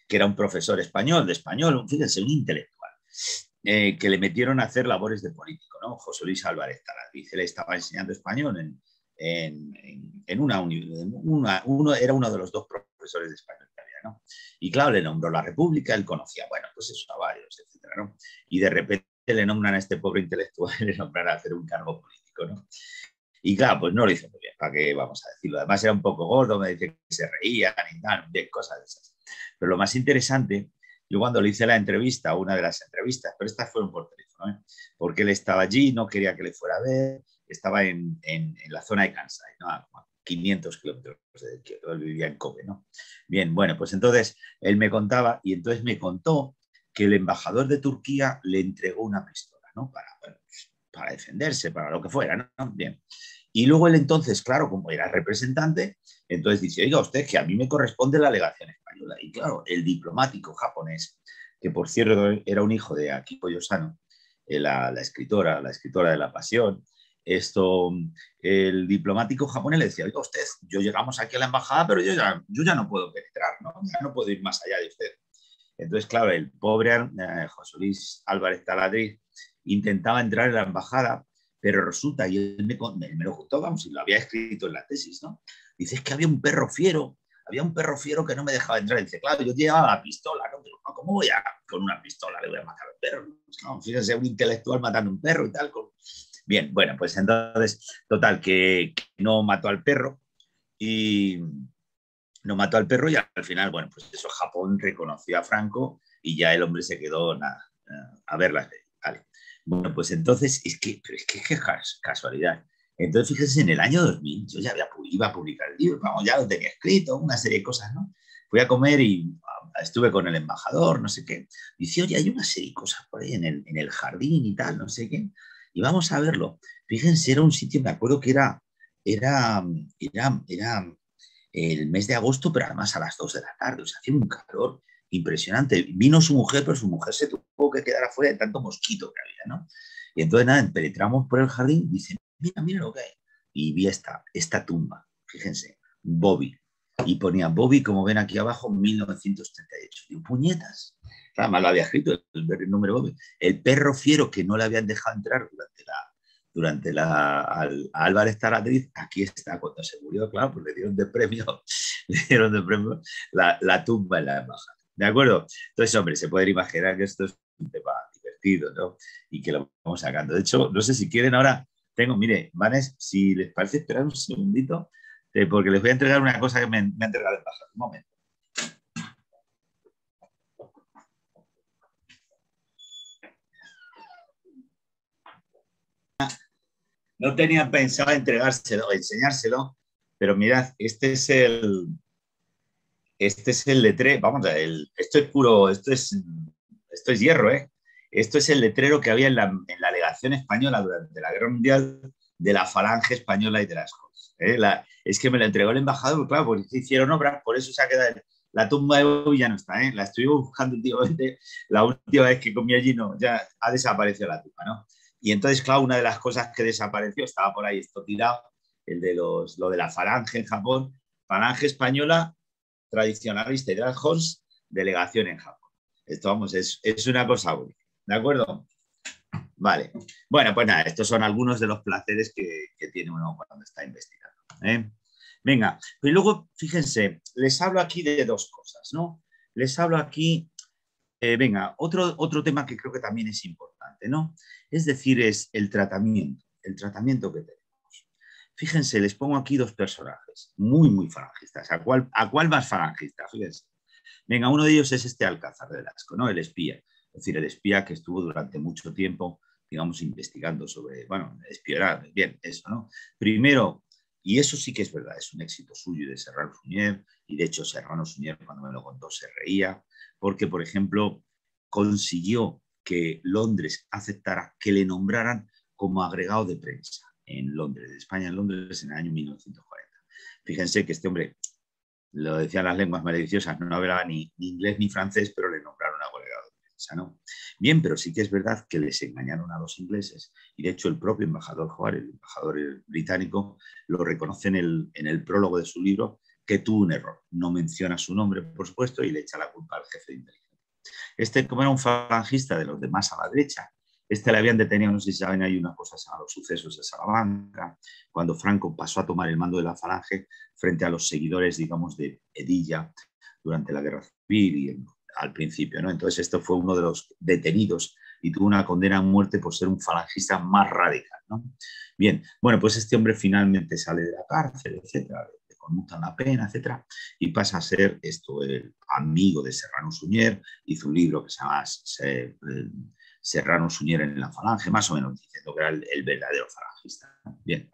que era un profesor español, fíjense, un intelectual, que le metieron a hacer labores de político, ¿no? José Luis Álvarez Taladriz. Él estaba enseñando español era uno de los dos profesores de español que había, ¿no? Y claro, le nombró la República, él conocía, bueno, pues eso, a varios, etcétera, ¿no? Y de repente le nombran a este pobre intelectual, le nombran a hacer un cargo político, ¿no? Y claro, pues no lo hizo muy bien, ¿para qué vamos a decirlo? Además era un poco gordo, me dice que se reían y tal, bien, cosas de esas. Pero lo más interesante, yo cuando le hice la entrevista, una de las entrevistas, pero estas fueron por teléfono, ¿eh? Porque él estaba allí, no quería que le fuera a ver, estaba en la zona de Kansai, ¿no? A 500 kilómetros de Kioto, él vivía en Kobe, ¿no? Bien, bueno, pues entonces él me contaba, y entonces me contó que el embajador de Turquía le entregó una pistola, ¿no? Para defenderse, para lo que fuera, ¿no? Bien. Y luego él entonces, claro, como era representante, entonces dice, oiga usted, que a mí me corresponde la legación española. Y claro, el diplomático japonés, que por cierto era un hijo de Akiko Yosano, la escritora de La Pasión, el diplomático japonés le decía, oiga usted, yo llegamos aquí a la embajada, pero yo ya no puedo penetrar, ¿no? Ya no puedo ir más allá de usted. Entonces, claro, el pobre José Luis Álvarez Taladriz intentaba entrar en la embajada, pero resulta, y él me lo contó, vamos, y lo había escrito en la tesis, ¿no? Dice, es que había un perro fiero que no me dejaba entrar. Y dice, claro, yo llevaba la pistola, ¿no? Pero, ¿cómo voy a, con una pistola, le voy a matar al perro? No, fíjense, un intelectual matando a un perro y tal. Bien, bueno, pues entonces, total, que no mató al perro y no mató al perro y al final, bueno, pues eso, Japón reconoció a Franco y ya el hombre se quedó nada, a verla. Vale. Bueno, pues entonces, pero es que qué casualidad. Entonces, fíjense, en el año 2000 yo ya iba a publicar el libro, vamos, ya lo tenía escrito, una serie de cosas, ¿no? Fui a comer y estuve con el embajador, no sé qué. Dice, oye, hay una serie de cosas por ahí en el jardín y tal, no sé qué. Y vamos a verlo. Fíjense, era un sitio, me acuerdo que era el mes de agosto, pero además a las 2 de la tarde, o sea, hacía un calor impresionante. Vino su mujer, pero su mujer se tuvo que quedar afuera de tanto mosquito que había, ¿no? Y entonces, nada, penetramos por el jardín y dice, mira lo que hay. Y vi esta tumba, fíjense, Bobby. Y ponía Bobby, como ven aquí abajo, 1938. Digo, puñetas. Además lo había escrito el número Bobby. El perro fiero que no le habían dejado entrar a Álvarez Taladriz, aquí está, cuando se murió, claro, pues le dieron de premio la tumba en la embajada. ¿De acuerdo? Entonces, hombre, se pueden imaginar que esto es un tema divertido, ¿no? Y que lo vamos sacando. De hecho, no sé si quieren ahora, mire, Vanes, si les parece, esperar un segundito, porque les voy a entregar una cosa que me ha entregado el embajada. Un momento. No tenía pensado enseñárselo, pero mirad, este es el letrero, vamos, esto es puro, esto es hierro, ¿eh? Esto es el letrero que había en la legación española durante la Guerra Mundial de la Falange Española y de las cosas. Es que me lo entregó el embajador, claro, porque hicieron obras, por eso se ha quedado la tumba de Bobby ya no está, ¿eh? La estuvimos buscando últimamente, la última vez que comí allí ya ha desaparecido la tumba, ¿no? Y entonces, claro, una de las cosas que desapareció, estaba por ahí esto tirado, lo de la Falange en Japón, Falange Española tradicionalista y de las Hons, delegación en Japón. Esto, vamos, es una cosa única. ¿De acuerdo? Vale. Bueno, pues nada, estos son algunos de los placeres que tiene uno cuando está investigando. Venga, y luego, fíjense, les hablo aquí de dos cosas, ¿no? Les hablo aquí, venga, otro tema que creo que también es importante, ¿no? Es decir, es el tratamiento que tenemos. Fíjense, les pongo aquí dos personajes muy, muy falangistas. ¿A cuál más falangista? Fíjense. Venga, uno de ellos es este Alcázar de Velasco, ¿no? El espía. Es decir, el espía que estuvo durante mucho tiempo digamos, investigando sobre, bueno, espionar, bien, eso, ¿no? Primero, y eso sí que es verdad, es un éxito suyo y de Serrano Suñer, y de hecho Serrano Suñer cuando me lo contó se reía, porque, por ejemplo, consiguió que Londres aceptara que le nombraran como agregado de prensa en Londres, de España en Londres en el año 1940. Fíjense que este hombre, lo decían las lenguas maliciosas, no hablaba ni inglés ni francés, pero le nombraron agregado de prensa, ¿no? Bien, pero sí que es verdad que les engañaron a los ingleses, y de hecho el propio embajador Howard, el embajador británico, lo reconoce en el prólogo de su libro, que tuvo un error. No menciona su nombre, por supuesto, y le echa la culpa al jefe de inteligencia. Este, como era un falangista de los demás a la derecha, este le habían detenido, no sé si saben, hay unas cosas a los sucesos de Salamanca, cuando Franco pasó a tomar el mando de la falange frente a los seguidores, digamos, de Edilla durante la Guerra Civil y al principio, ¿no? Entonces, esto fue uno de los detenidos y tuvo una condena a muerte por ser un falangista más radical, ¿no? Bien, bueno, pues este hombre finalmente sale de la cárcel, etcétera, le conmutan la pena, etcétera, y pasa a ser esto el amigo de Serrano Suñer, hizo un libro que se llama Serrano Suñer en la falange, más o menos diciendo que era el verdadero falangista. Bien,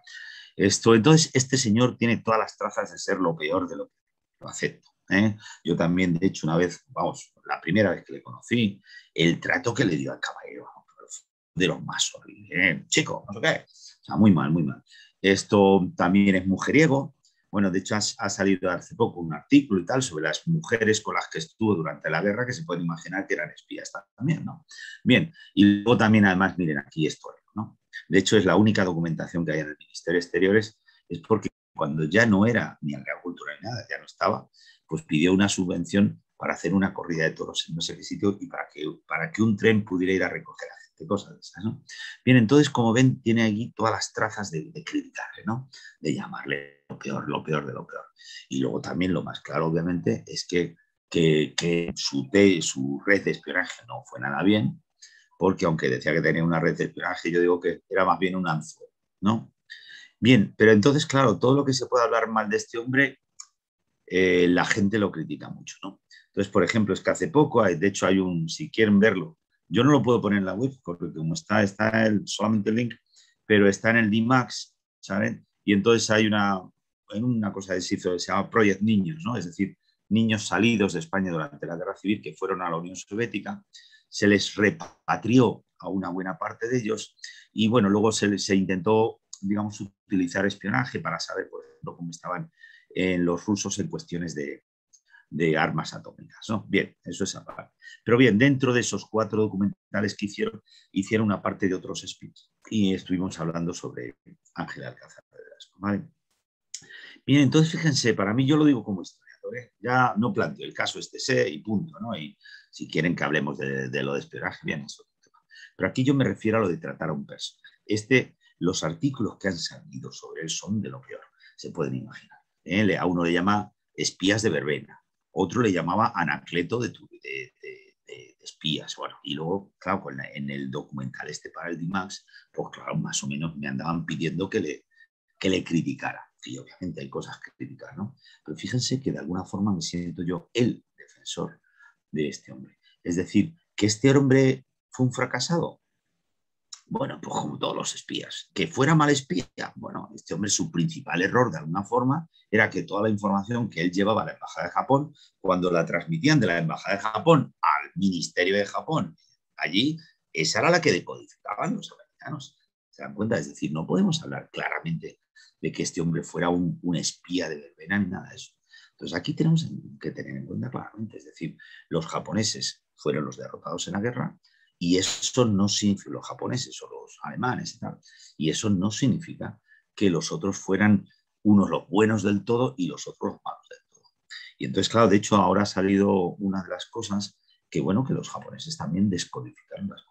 entonces, este señor tiene todas las trazas de ser lo peor de lo que lo acepto. ¿eh? Yo también, de hecho, una vez, vamos, la primera vez que le conocí, el trato que le dio al caballero, de los más horribles. Chico, no sé qué. O sea, muy mal, muy mal. Esto también es mujeriego. Bueno, de hecho, ha salido hace poco un artículo y tal sobre las mujeres con las que estuvo durante la guerra, que se puede imaginar que eran espías también, ¿no? Bien, y luego también, además, miren, aquí esto, ¿no? De hecho, es la única documentación que hay en el Ministerio de Exteriores, es porque cuando ya no era ni Real Cultura ni nada, ya no estaba, pues pidió una subvención para hacer una corrida de toros en no sé qué sitio y para que un tren pudiera ir a recoger a gente, cosas de esas, ¿no? Bien, entonces, como ven, tiene aquí todas las trazas de criticarle, ¿no? De llamarle lo peor de lo peor. Y luego también lo más claro, obviamente, es que su red de espionaje no fue nada bien, porque aunque decía que tenía una red de espionaje, yo digo que era más bien un anzuelo, ¿no? Bien, pero entonces, claro, todo lo que se puede hablar mal de este hombre, la gente lo critica mucho, ¿no? Entonces, por ejemplo, es que hace poco, de hecho hay si quieren verlo, yo no lo puedo poner en la web, porque como está solamente el link, pero está en el DMAX, ¿saben? Y entonces hay una cosa que se hizo, que se llama Project Niños, ¿no? Es decir, niños salidos de España durante la Guerra Civil que fueron a la Unión Soviética, se les repatrió a una buena parte de ellos y, bueno, luego se intentó, digamos, utilizar espionaje para saber, por ejemplo, cómo estaban los rusos en cuestiones de armas atómicas, ¿no? Bien, eso es aparte. Pero bien, dentro de esos 4 documentales que hicieron una parte de otros espías. Y estuvimos hablando sobre Ángel Alcázar de Velasco, ¿vale? Bien, entonces fíjense, para mí yo lo digo como historiador, ¿eh? Ya no planteo el caso sé y punto, ¿no? Y si quieren que hablemos de lo de espionaje, bien, es otro tema. Pero aquí yo me refiero a lo de tratar a un personaje. Los artículos que han salido sobre él son de lo peor, se pueden imaginar. A uno le llama espías de verbena, otro le llamaba Anacleto de espías. Bueno, y luego, claro, en el documental para el DMAX, pues claro, más o menos me andaban pidiendo que le criticara. Y obviamente hay cosas que criticar, ¿no? Pero fíjense que de alguna forma me siento yo el defensor de este hombre. Es decir, que este hombre fue un fracasado. Bueno, pues como todos los espías. Que fuera mal espía. Bueno, este hombre, su principal error de alguna forma era que toda la información que él llevaba a la Embajada de Japón, cuando la transmitían de la Embajada de Japón al Ministerio de Japón, allí, esa era la que decodificaban los americanos. ¿Se dan cuenta? Es decir, no podemos hablar claramente de que este hombre fuera un espía de verbena ni nada de eso. Entonces aquí tenemos que tener en cuenta claramente, es decir, los japoneses fueron los derrotados en la guerra, y eso no significa, los japoneses o los alemanes y tal, y eso no significa que los otros fueran unos los buenos del todo y los otros los malos del todo. Y entonces, claro, de hecho ahora ha salido una de las cosas que, bueno, que los japoneses también descodificaron las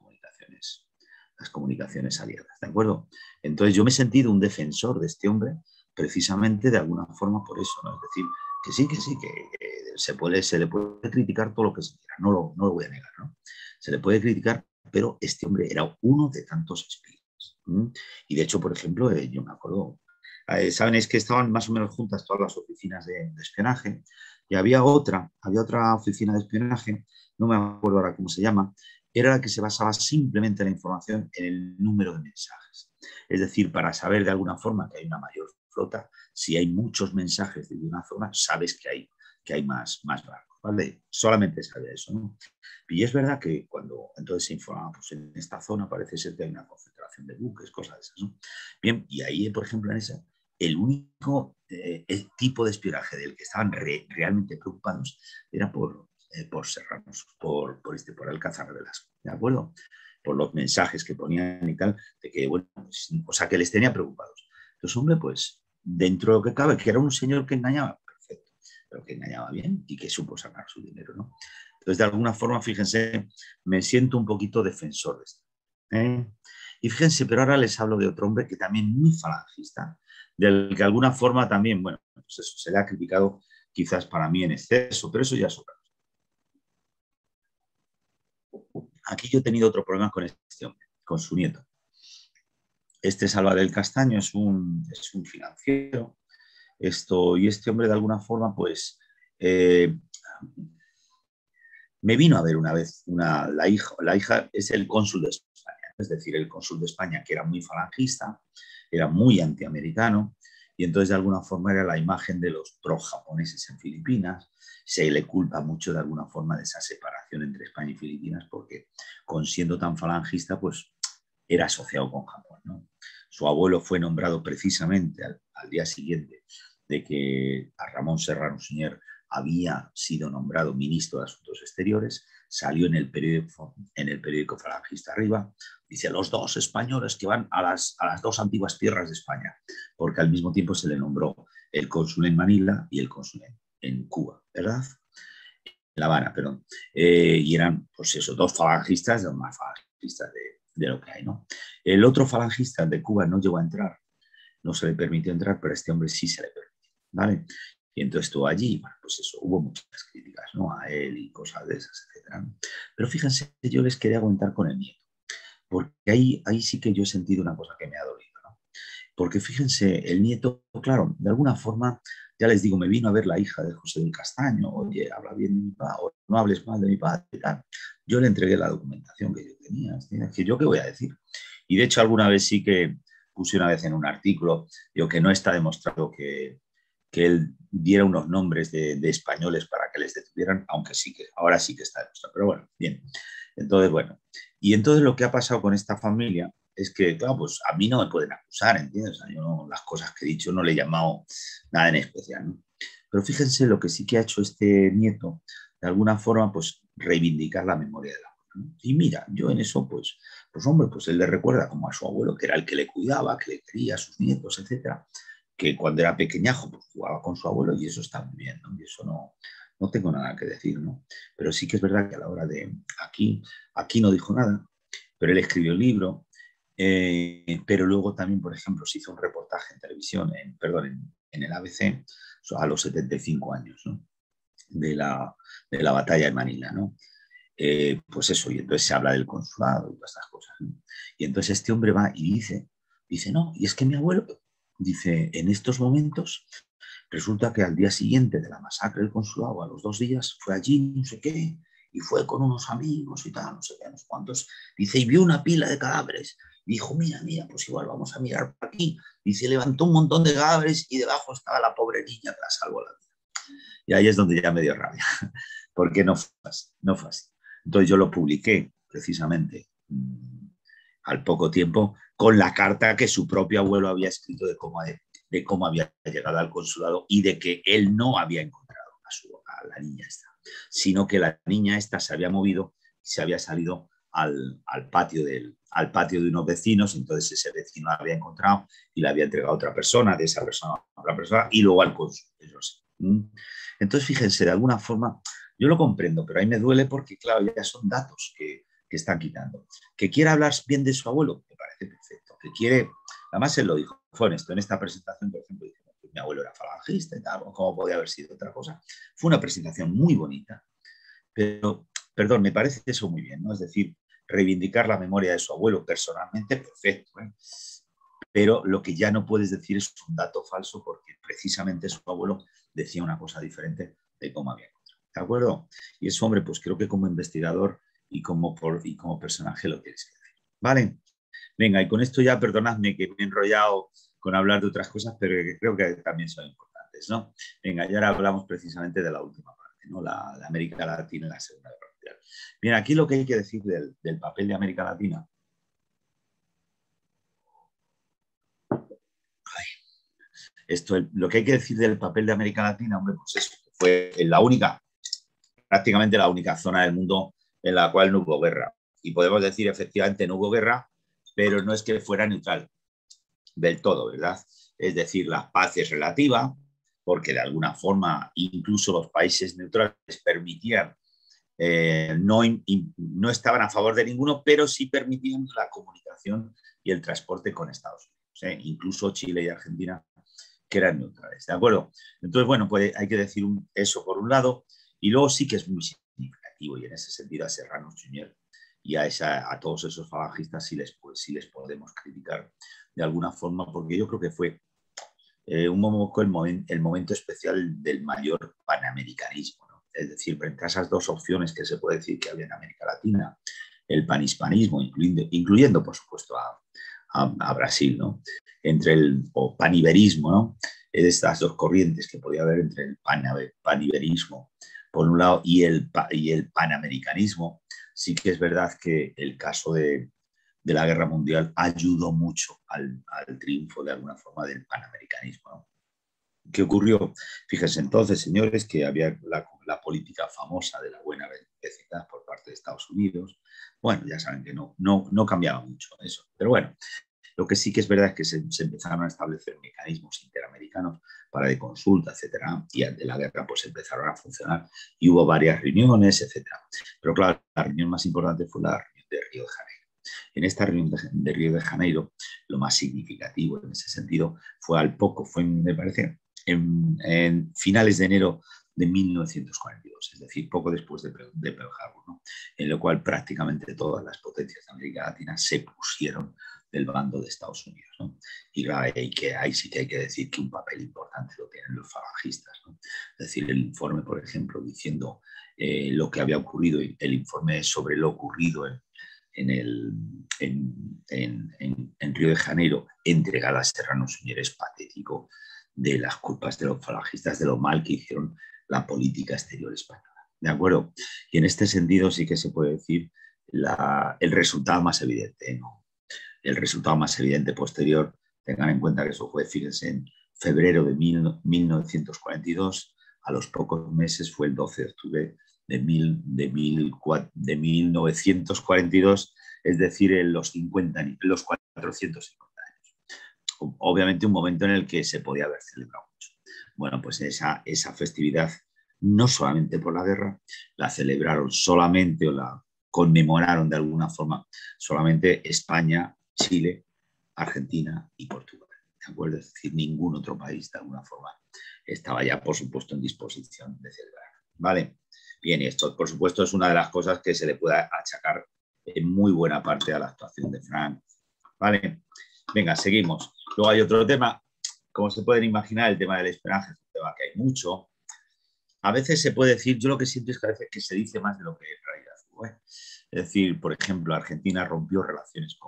comunicaciones aliadas, ¿de acuerdo? Entonces yo me he sentido un defensor de este hombre precisamente de alguna forma por eso, ¿no? Es decir, que sí, que se le puede criticar todo lo que se quiera, no lo voy a negar, ¿no? Se le puede criticar, pero este hombre era uno de tantos espías. Y de hecho, por ejemplo, yo me acuerdo, saben, es que estaban más o menos juntas todas las oficinas de espionaje, y había otra oficina de espionaje, no me acuerdo ahora cómo se llama, era la que se basaba simplemente en la información en el número de mensajes. Es decir, para saber de alguna forma que hay una mayor flota, si hay muchos mensajes de una zona, sabes que hay más barcos, ¿vale? Solamente sabía eso, ¿no? Y es verdad que cuando entonces se informaba, pues en esta zona parece ser que hay una concentración de buques, cosas de esas, ¿no? Bien, y ahí, por ejemplo, en esa, el único el tipo de espionaje del que estaban realmente preocupados era por Serranos, por Alcázar de Velasco, ¿de acuerdo? Por los mensajes que ponían y tal, de que, bueno, pues, o sea, que les tenía preocupados. Entonces, hombre, pues, dentro de lo que cabe, que era un señor que engañaba, perfecto, pero que engañaba bien y que supo sacar su dinero, ¿no? Entonces, de alguna forma, fíjense, me siento un poquito defensor de esto. ¿eh? Y fíjense, pero ahora les hablo de otro hombre que también muy falangista, del que de alguna forma también, bueno, pues eso, se le ha criticado quizás para mí en exceso, pero eso ya es otra. Aquí yo he tenido otro problema con este hombre, con su nieto. Este Salva del Castaño es un financiero, y este hombre de alguna forma, pues, eh, me vino a ver una vez la hija es el cónsul de España, es decir, el cónsul de España que era muy falangista, era muy antiamericano, y entonces de alguna forma era la imagen de los pro-japoneses en Filipinas. Se le culpa mucho de alguna forma de esa separación entre España y Filipinas, porque con siendo tan falangista, pues era asociado con Japón, ¿no? Su abuelo fue nombrado precisamente al día siguiente de que a Ramón Serrano Suñer había sido nombrado ministro de Asuntos Exteriores, salió en el periódico falangista Arriba, dice los dos españoles que van a las dos antiguas tierras de España, porque al mismo tiempo se le nombró el cónsul en Manila y el cónsul en Cuba, ¿verdad? La Habana, perdón. Y eran, pues eso, dos falangistas, los más falangistas de lo que hay, ¿no? El otro falangista de Cuba no llegó a entrar, no se le permitió entrar, pero a este hombre sí se le permitió, ¿vale? Y entonces estuvo allí, bueno, pues eso, hubo muchas críticas, ¿no? A él y cosas de esas, etcétera. Pero fíjense, yo les quería aguantar con el nieto, porque ahí sí que yo he sentido una cosa que me ha dolido, ¿no? Porque fíjense, el nieto, claro, de alguna forma, ya les digo, me vino a ver la hija de José del Castaño, oye, habla bien de mi padre, o no hables mal de mi padre, y tal. Yo le entregué la documentación que yo tenía, que yo qué voy a decir. Y de hecho alguna vez sí que puse una vez en un artículo, digo que no está demostrado que él diera unos nombres de españoles para que les detuvieran, aunque sí que ahora sí que está demostrado. Pero bueno, bien. Entonces, bueno. Y entonces lo que ha pasado con esta familia es que, claro, pues a mí no me pueden acusar, ¿entiendes? O sea, yo no, las cosas que he dicho no le he llamado nada en especial, ¿no? Pero fíjense lo que sí que ha hecho este nieto, de alguna forma, pues reivindicar la memoria de la abuela, ¿no? Y mira, yo en eso, pues hombre, pues él le recuerda como a su abuelo, que era el que le cuidaba, que le quería, a sus nietos, etcétera, que cuando era pequeñajo, pues jugaba con su abuelo y eso está muy bien, ¿no? Y eso no tengo nada que decir, ¿no? Pero sí que es verdad que a la hora de aquí no dijo nada, pero él escribió el libro, pero luego también, por ejemplo, se hizo un reportaje en televisión, en el ABC, a los 75 años, ¿no? de la batalla de Manila, ¿no? Pues eso, y entonces se habla del consulado y todas estas cosas, ¿no? Y entonces este hombre va y dice, no, y es que mi abuelo, dice, en estos momentos, resulta que al día siguiente de la masacre del consulado, a los 2 días, fue allí, no sé qué, y fue con unos amigos y tal, no sé qué, no sé cuántos, dice, y vio una pila de cadáveres, y dijo, mira, pues igual vamos a mirar por aquí, dice, levantó un montón de cadáveres y debajo estaba la pobre niña que la salvó la vida. Y ahí es donde ya me dio rabia, porque no fue así, no fue así. Entonces yo lo publiqué precisamente al poco tiempo con la carta que su propio abuelo había escrito de cómo había llegado al consulado y de que él no había encontrado a la niña esta, sino que la niña esta se había movido, se había salido al patio de unos vecinos, entonces ese vecino la había encontrado y la había entregado a otra persona, de esa persona a otra persona y luego al cónsul. Entonces, fíjense, de alguna forma, yo lo comprendo, pero ahí me duele porque, claro, ya son datos que están quitando. Que quiera hablar bien de su abuelo, me parece perfecto. Que quiere, además él lo dijo, fue honesto, en esta presentación, por ejemplo, dijo que mi abuelo era falangista y tal, ¿cómo podía haber sido otra cosa? Fue una presentación muy bonita, pero, perdón, me parece eso muy bien, ¿no? Es decir, reivindicar la memoria de su abuelo personalmente, perfecto, ¿eh? Pero lo que ya no puedes decir es un dato falso porque precisamente su abuelo decía una cosa diferente de cómo había encontrado. ¿De acuerdo? Y eso, hombre, pues creo que como investigador y como personaje lo tienes que decir. ¿Vale? Venga, y con esto ya perdonadme que me he enrollado con hablar de otras cosas, pero que creo que también son importantes, ¿no? Venga, y ahora hablamos precisamente de la última parte, ¿no? La América Latina en la Segunda Guerra Mundial. Bien, aquí lo que hay que decir del papel de América Latina. Lo que hay que decir del papel de América Latina, hombre, pues eso, fue prácticamente la única zona del mundo en la cual no hubo guerra. Y podemos decir, efectivamente, no hubo guerra, pero no es que fuera neutral del todo, ¿verdad? Es decir, la paz es relativa, porque de alguna forma incluso los países neutrales permitían, no estaban a favor de ninguno, pero sí permitían la comunicación y el transporte con Estados Unidos, incluso Chile y Argentina, que eran neutrales, ¿de acuerdo? Entonces, bueno, pues hay que decir eso por un lado, y luego sí que es muy significativo, y en ese sentido a Serrano Suñer y a todos esos falangistas sí les podemos criticar de alguna forma, porque yo creo que fue un poco el momento especial del mayor panamericanismo, ¿no? Es decir, frente a esas dos opciones que se puede decir que había en América Latina, el panhispanismo, incluyendo por supuesto a Brasil, ¿no? O paniberismo, ¿no? De estas dos corrientes que podía haber entre el paniberismo, por un lado, y el panamericanismo. Sí que es verdad que el caso de la Guerra Mundial ayudó mucho al triunfo de alguna forma del panamericanismo, ¿no? ¿Qué ocurrió? Fíjense entonces, señores, que había la política famosa de la buena vecindad por parte de Estados Unidos. Bueno, ya saben que no cambiaba mucho eso. Pero bueno, lo que sí que es verdad es que se empezaron a establecer mecanismos interamericanos para de consulta, etcétera, y ante la guerra pues empezaron a funcionar y hubo varias reuniones, etcétera. Pero claro, la reunión más importante fue la reunión de Río de Janeiro. En esta reunión de Río de Janeiro, lo más significativo en ese sentido me parece, en finales de enero de 1942, es decir, poco después de Pearl Harbor, ¿no? En lo cual prácticamente todas las potencias de América Latina se pusieron del bando de Estados Unidos, ¿no? Y ahí sí que hay que decir que un papel importante lo tienen los falangistas, ¿no? Es decir, el informe, por ejemplo, diciendo lo que había ocurrido, el informe sobre lo ocurrido en Río de Janeiro, entregada a Serrano Suñer, es patético, de las culpas de los falangistas, de lo mal que hicieron la política exterior española. ¿De acuerdo? Y en este sentido sí que se puede decir el resultado más evidente, ¿no? El resultado más evidente posterior, tengan en cuenta que eso fue, fíjense, en febrero de 1942, a los pocos meses fue el 12 de octubre de 1942, es decir, en los 450 años. Obviamente un momento en el que se podía haber celebrado mucho. Bueno, pues esa festividad, no solamente por la guerra, la celebraron solamente o la conmemoraron de alguna forma solamente España, Chile, Argentina y Portugal. ¿De acuerdo? Es decir, ningún otro país de alguna forma estaba ya, por supuesto, en disposición de celebrar. ¿Vale? Bien, y esto, por supuesto, es una de las cosas que se le puede achacar en muy buena parte a la actuación de Franco. ¿Vale? Venga, seguimos. Luego hay otro tema, como se pueden imaginar, el tema del espionaje es un tema que hay mucho. A veces se puede decir, yo lo que siento es que a veces que se dice más de lo que en realidad fue. Es decir, por ejemplo, Argentina rompió relaciones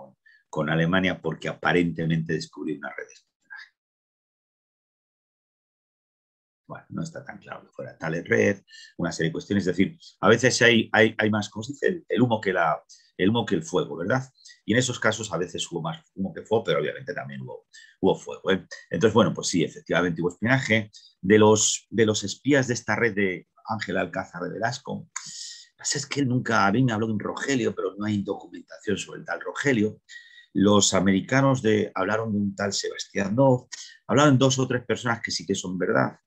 con Alemania porque aparentemente descubrió una red de espionaje. Bueno, no está tan claro que fuera tal red, una serie de cuestiones. Es decir, a veces hay más, como se dice, el humo que el fuego, ¿verdad? Y en esos casos a veces hubo más humo que fuego, pero obviamente también hubo fuego, ¿eh? Entonces, bueno, pues sí, efectivamente hubo espionaje. De los espías de esta red de Ángel Alcázar de Velasco, es que él nunca, a mí me habló de un Rogelio, pero no hay documentación sobre el tal Rogelio. Los americanos hablaron de un tal Sebastián Dov, hablaron 2 o 3 personas que sí que son verdad.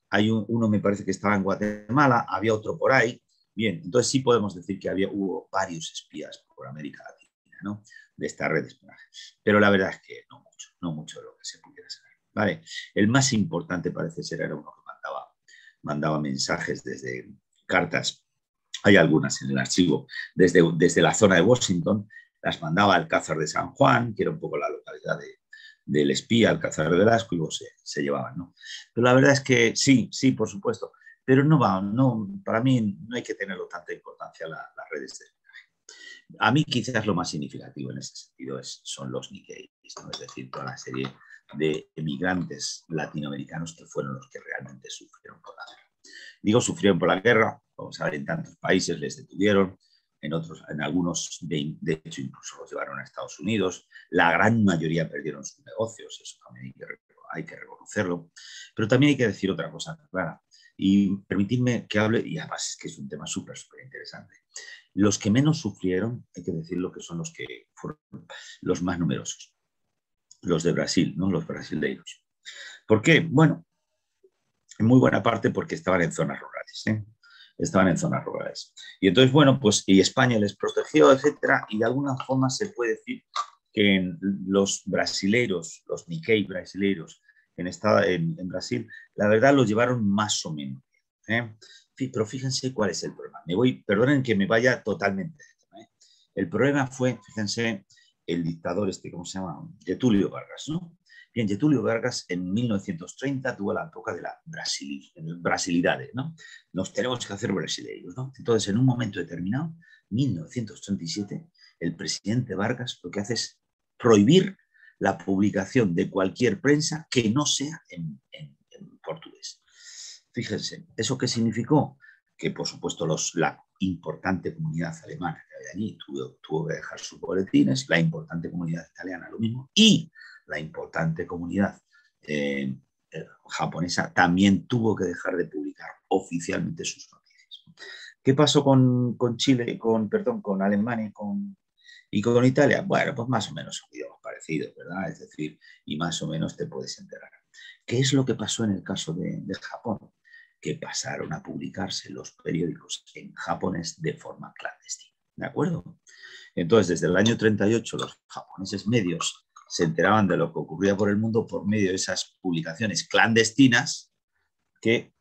Hay uno, me parece que estaba en Guatemala, había otro por ahí. Bien, entonces sí podemos decir que hubo varios espías por América Latina, ¿no? De esta red de espionaje. Pero la verdad es que no mucho de lo que se pudiera saber. ¿Vale? El más importante parece ser era uno que mandaba mensajes desde cartas. Hay algunas en el archivo desde la zona de Washington, las mandaba al Alcázar de San Juan, que era un poco la localidad del espía, Alcázar de Velasco, y luego se llevaban, ¿no? Pero la verdad es que sí, por supuesto, pero para mí no hay que tenerlo tanta importancia las redes de espionaje. A mí quizás lo más significativo en ese sentido son los Nikkei, ¿no? Es decir, toda la serie de emigrantes latinoamericanos que fueron los que realmente sufrieron por la guerra. Digo, sufrieron por la guerra, vamos a ver, en tantos países les detuvieron, en algunos, de hecho, incluso los llevaron a Estados Unidos. La gran mayoría perdieron sus negocios, eso también hay que reconocerlo. Pero también hay que decir otra cosa clara. Y permitidme que hable, y además es que es un tema súper interesante. Los que menos sufrieron, hay que decirlo, que son los que fueron los más numerosos. Los de Brasil, ¿no? Los brasileiros. ¿Por qué? Bueno, en muy buena parte porque estaban en zonas rurales, ¿eh? Estaban en zonas rurales. Y entonces, bueno, pues y España les protegió, etcétera, y de alguna forma se puede decir que los brasileiros, los Nikkei brasileiros en Brasil, la verdad los llevaron más o menos. ¿Eh? Pero fíjense cuál es el problema. Perdonen que me vaya totalmente. ¿Eh? El problema fue, fíjense, el dictador ¿cómo se llama? Getúlio Vargas, ¿no? Bien, Getúlio Vargas en 1930 tuvo la época de la brasilidades, ¿no? Nos tenemos que hacer brasileiros, ¿no? Entonces, en un momento determinado, 1937, el presidente Vargas lo que hace es prohibir la publicación de cualquier prensa que no sea en portugués. Fíjense, ¿eso qué significó? Que, por supuesto, la importante comunidad alemana que había allí tuvo que dejar sus boletines, la importante comunidad italiana lo mismo, y la importante comunidad japonesa también tuvo que dejar de publicar oficialmente sus noticias. ¿Qué pasó con Chile, con Alemania y con Italia? Bueno, pues más o menos son idiomas parecidos, ¿verdad? Es decir, y más o menos te puedes enterar. ¿Qué es lo que pasó en el caso de Japón? Que pasaron a publicarse los periódicos en japonés de forma clandestina, ¿de acuerdo? Entonces, desde el año 38, los japoneses medios se enteraban de lo que ocurría por el mundo por medio de esas publicaciones clandestinas que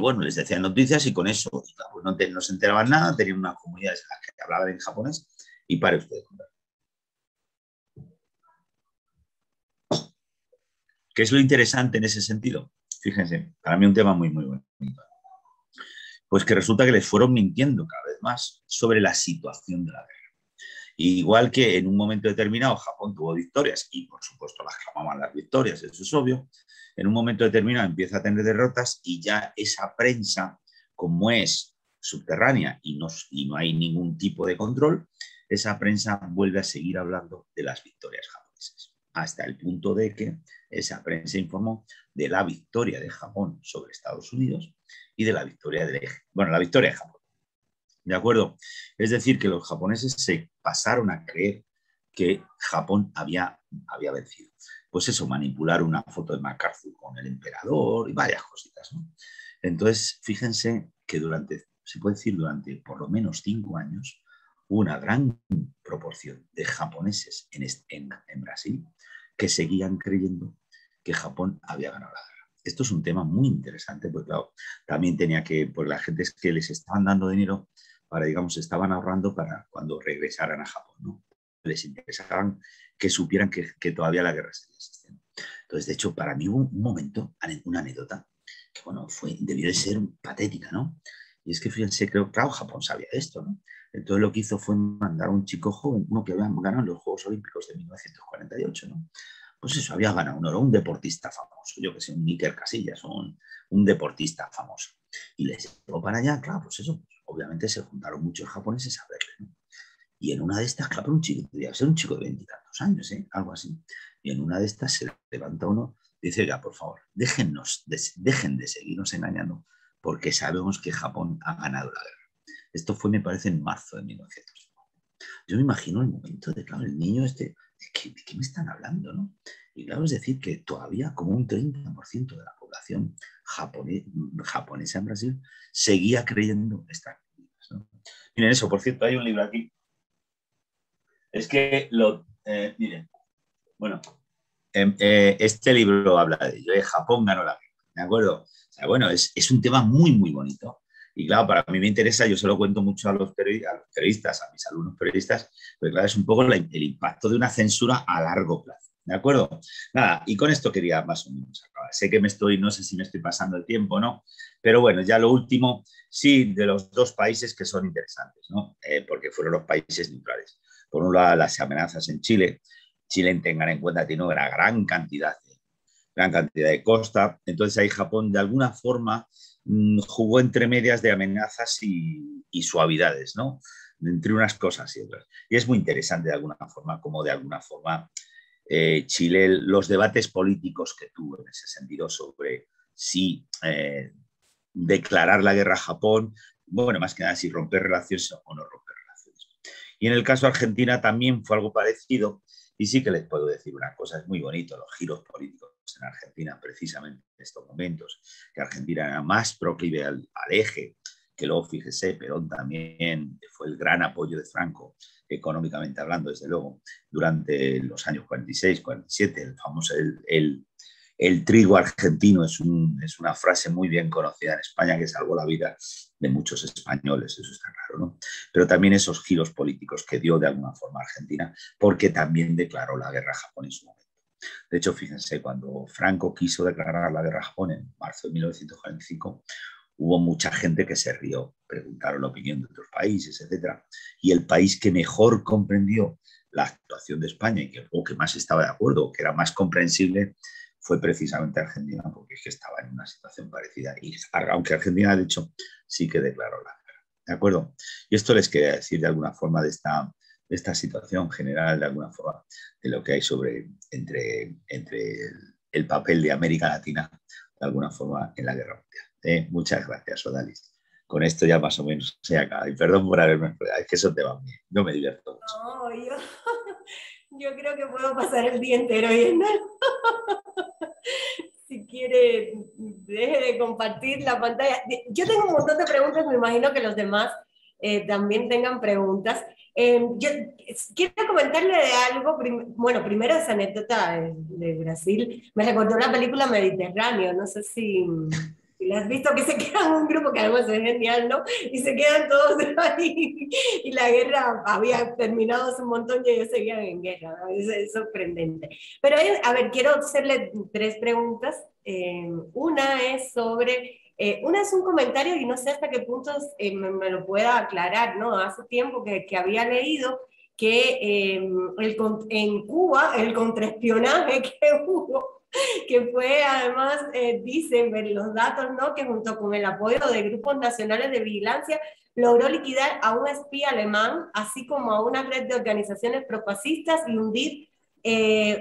bueno, les decían noticias y con eso pues no se enteraban nada, tenían unas comunidades que hablaban en japonés y pare usted de contar. ¿Qué es lo interesante en ese sentido? Fíjense, para mí un tema muy, muy bonito. Pues que resulta que les fueron mintiendo cada vez más sobre la situación de la guerra. Igual que en un momento determinado Japón tuvo victorias y por supuesto las clamaban las victorias, eso es obvio, en un momento determinado empieza a tener derrotas y ya esa prensa, como es subterránea y no hay ningún tipo de control, esa prensa vuelve a seguir hablando de las victorias japonesas, hasta el punto de que esa prensa informó de la victoria de Japón sobre Estados Unidos y de la victoria de Japón. ¿De acuerdo? Es decir, que los japoneses se pasaron a creer que Japón había vencido. Pues eso, manipular una foto de MacArthur con el emperador y varias cositas, ¿no? Entonces, fíjense que se puede decir, durante por lo menos 5 años, una gran proporción de japoneses en Brasil que seguían creyendo que Japón había ganado la guerra. Esto es un tema muy interesante, porque claro, también pues la gente es que les estaban dando dinero para, digamos, estaban ahorrando para cuando regresaran a Japón, ¿no? Les interesaban que supieran que todavía la guerra seguía existiendo. Entonces, de hecho, para mí hubo un momento, una anécdota, que bueno, debió de ser patética, ¿no? Y es que, fíjense, claro, Japón sabía esto, ¿no? Entonces lo que hizo fue mandar a un chico joven, uno que había ganado en los Juegos Olímpicos de 1948, ¿no? Pues eso, había ganado un oro, un deportista famoso, yo que sé, un Iker Casillas, un deportista famoso. Y les llevó para allá, claro, pues eso, obviamente se juntaron muchos japoneses a verle, ¿no? Y en una de estas, claro, un chico, debía ser un chico de 20 y tantos años, ¿eh? Algo así. Y en una de estas se levanta uno y dice, ya, por favor, dejen de seguirnos engañando, porque sabemos que Japón ha ganado la guerra. Esto fue, me parece, en marzo de 1900. Yo me imagino el momento de, claro, el niño ¿de qué me están hablando, no? Y claro, es decir, que todavía como un 30% de la población japonesa en Brasil seguía creyendo estas cosas, ¿no? Miren eso, por cierto, hay un libro aquí. Es que miren, bueno, este libro habla de ello, Japón ganó la guerra, ¿de acuerdo? O sea, bueno, es un tema muy, muy bonito. Y claro, para mí me interesa, yo se lo cuento mucho a los periodistas, a mis alumnos periodistas, porque claro, es un poco el impacto de una censura a largo plazo. ¿De acuerdo? Nada, y con esto quería más o menos acabar. Sé que no sé si me estoy pasando el tiempo, ¿no? Pero bueno, ya lo último, sí, de los dos países que son interesantes, ¿no? Porque fueron los países neutrales. Por un lado, las amenazas en Chile. Chile, tengan en cuenta, tiene una gran cantidad de costa. Entonces ahí Japón, de alguna forma, jugó entre medias de amenazas y suavidades, ¿no? Entre unas cosas y otras. Y es muy interesante de alguna forma, como de alguna forma Chile, los debates políticos que tuvo en ese sentido sobre si declarar la guerra a Japón, bueno, más que nada si romper relaciones o no romper relaciones. Y en el caso de Argentina también fue algo parecido, y sí que les puedo decir una cosa, es muy bonito los giros políticos en Argentina, precisamente en estos momentos, que Argentina era más proclive al eje, que luego, fíjese, Perón también fue el gran apoyo de Franco, económicamente hablando, desde luego, durante los años 46, 47, el famoso, el trigo argentino es una frase muy bien conocida en España que salvó la vida de muchos españoles, eso está claro, ¿no? Pero también esos giros políticos que dio de alguna forma Argentina, porque también declaró la guerra a Japón en su momento. De hecho, fíjense, cuando Franco quiso declarar la guerra a Japón en marzo de 1945, hubo mucha gente que se rió, preguntaron la opinión de otros países, etcétera. Y el país que mejor comprendió la actuación de España o que más estaba de acuerdo, que era más comprensible, fue precisamente Argentina, porque es que estaba en una situación parecida. Y aunque Argentina, de hecho, sí que declaró la guerra. ¿De acuerdo? Y esto les quería decir de alguna forma de esta situación general, de alguna forma, de lo que hay entre el papel de América Latina, de alguna forma, en la guerra mundial. Muchas gracias, Odalis. Con esto ya más o menos se acaba. Y perdón por haberme enredado, es que eso te va bien. Yo me divierto mucho. No, yo creo que puedo pasar el día entero viendo. Si quiere, deje de compartir la pantalla. Yo tengo un montón de preguntas, me imagino que los demás también tengan preguntas. Yo quiero comentarle de algo, bueno, primero esa anécdota de Brasil, me recordó la película Mediterráneo, no sé si la has visto, que se quedan un grupo que además es genial, ¿no? Y se quedan todos ahí, y la guerra había terminado hace un montón y ellos seguían en guerra, ¿no? Es sorprendente. Pero, a ver, quiero hacerle tres preguntas. Una es sobre, una es un comentario y no sé hasta qué punto me lo pueda aclarar, ¿no? Hace tiempo que había leído que en Cuba el contraespionaje que hubo, que fue además, dicen los datos, ¿no? Que junto con el apoyo de grupos nacionales de vigilancia logró liquidar a un espía alemán, así como a una red de organizaciones profascistas y hundir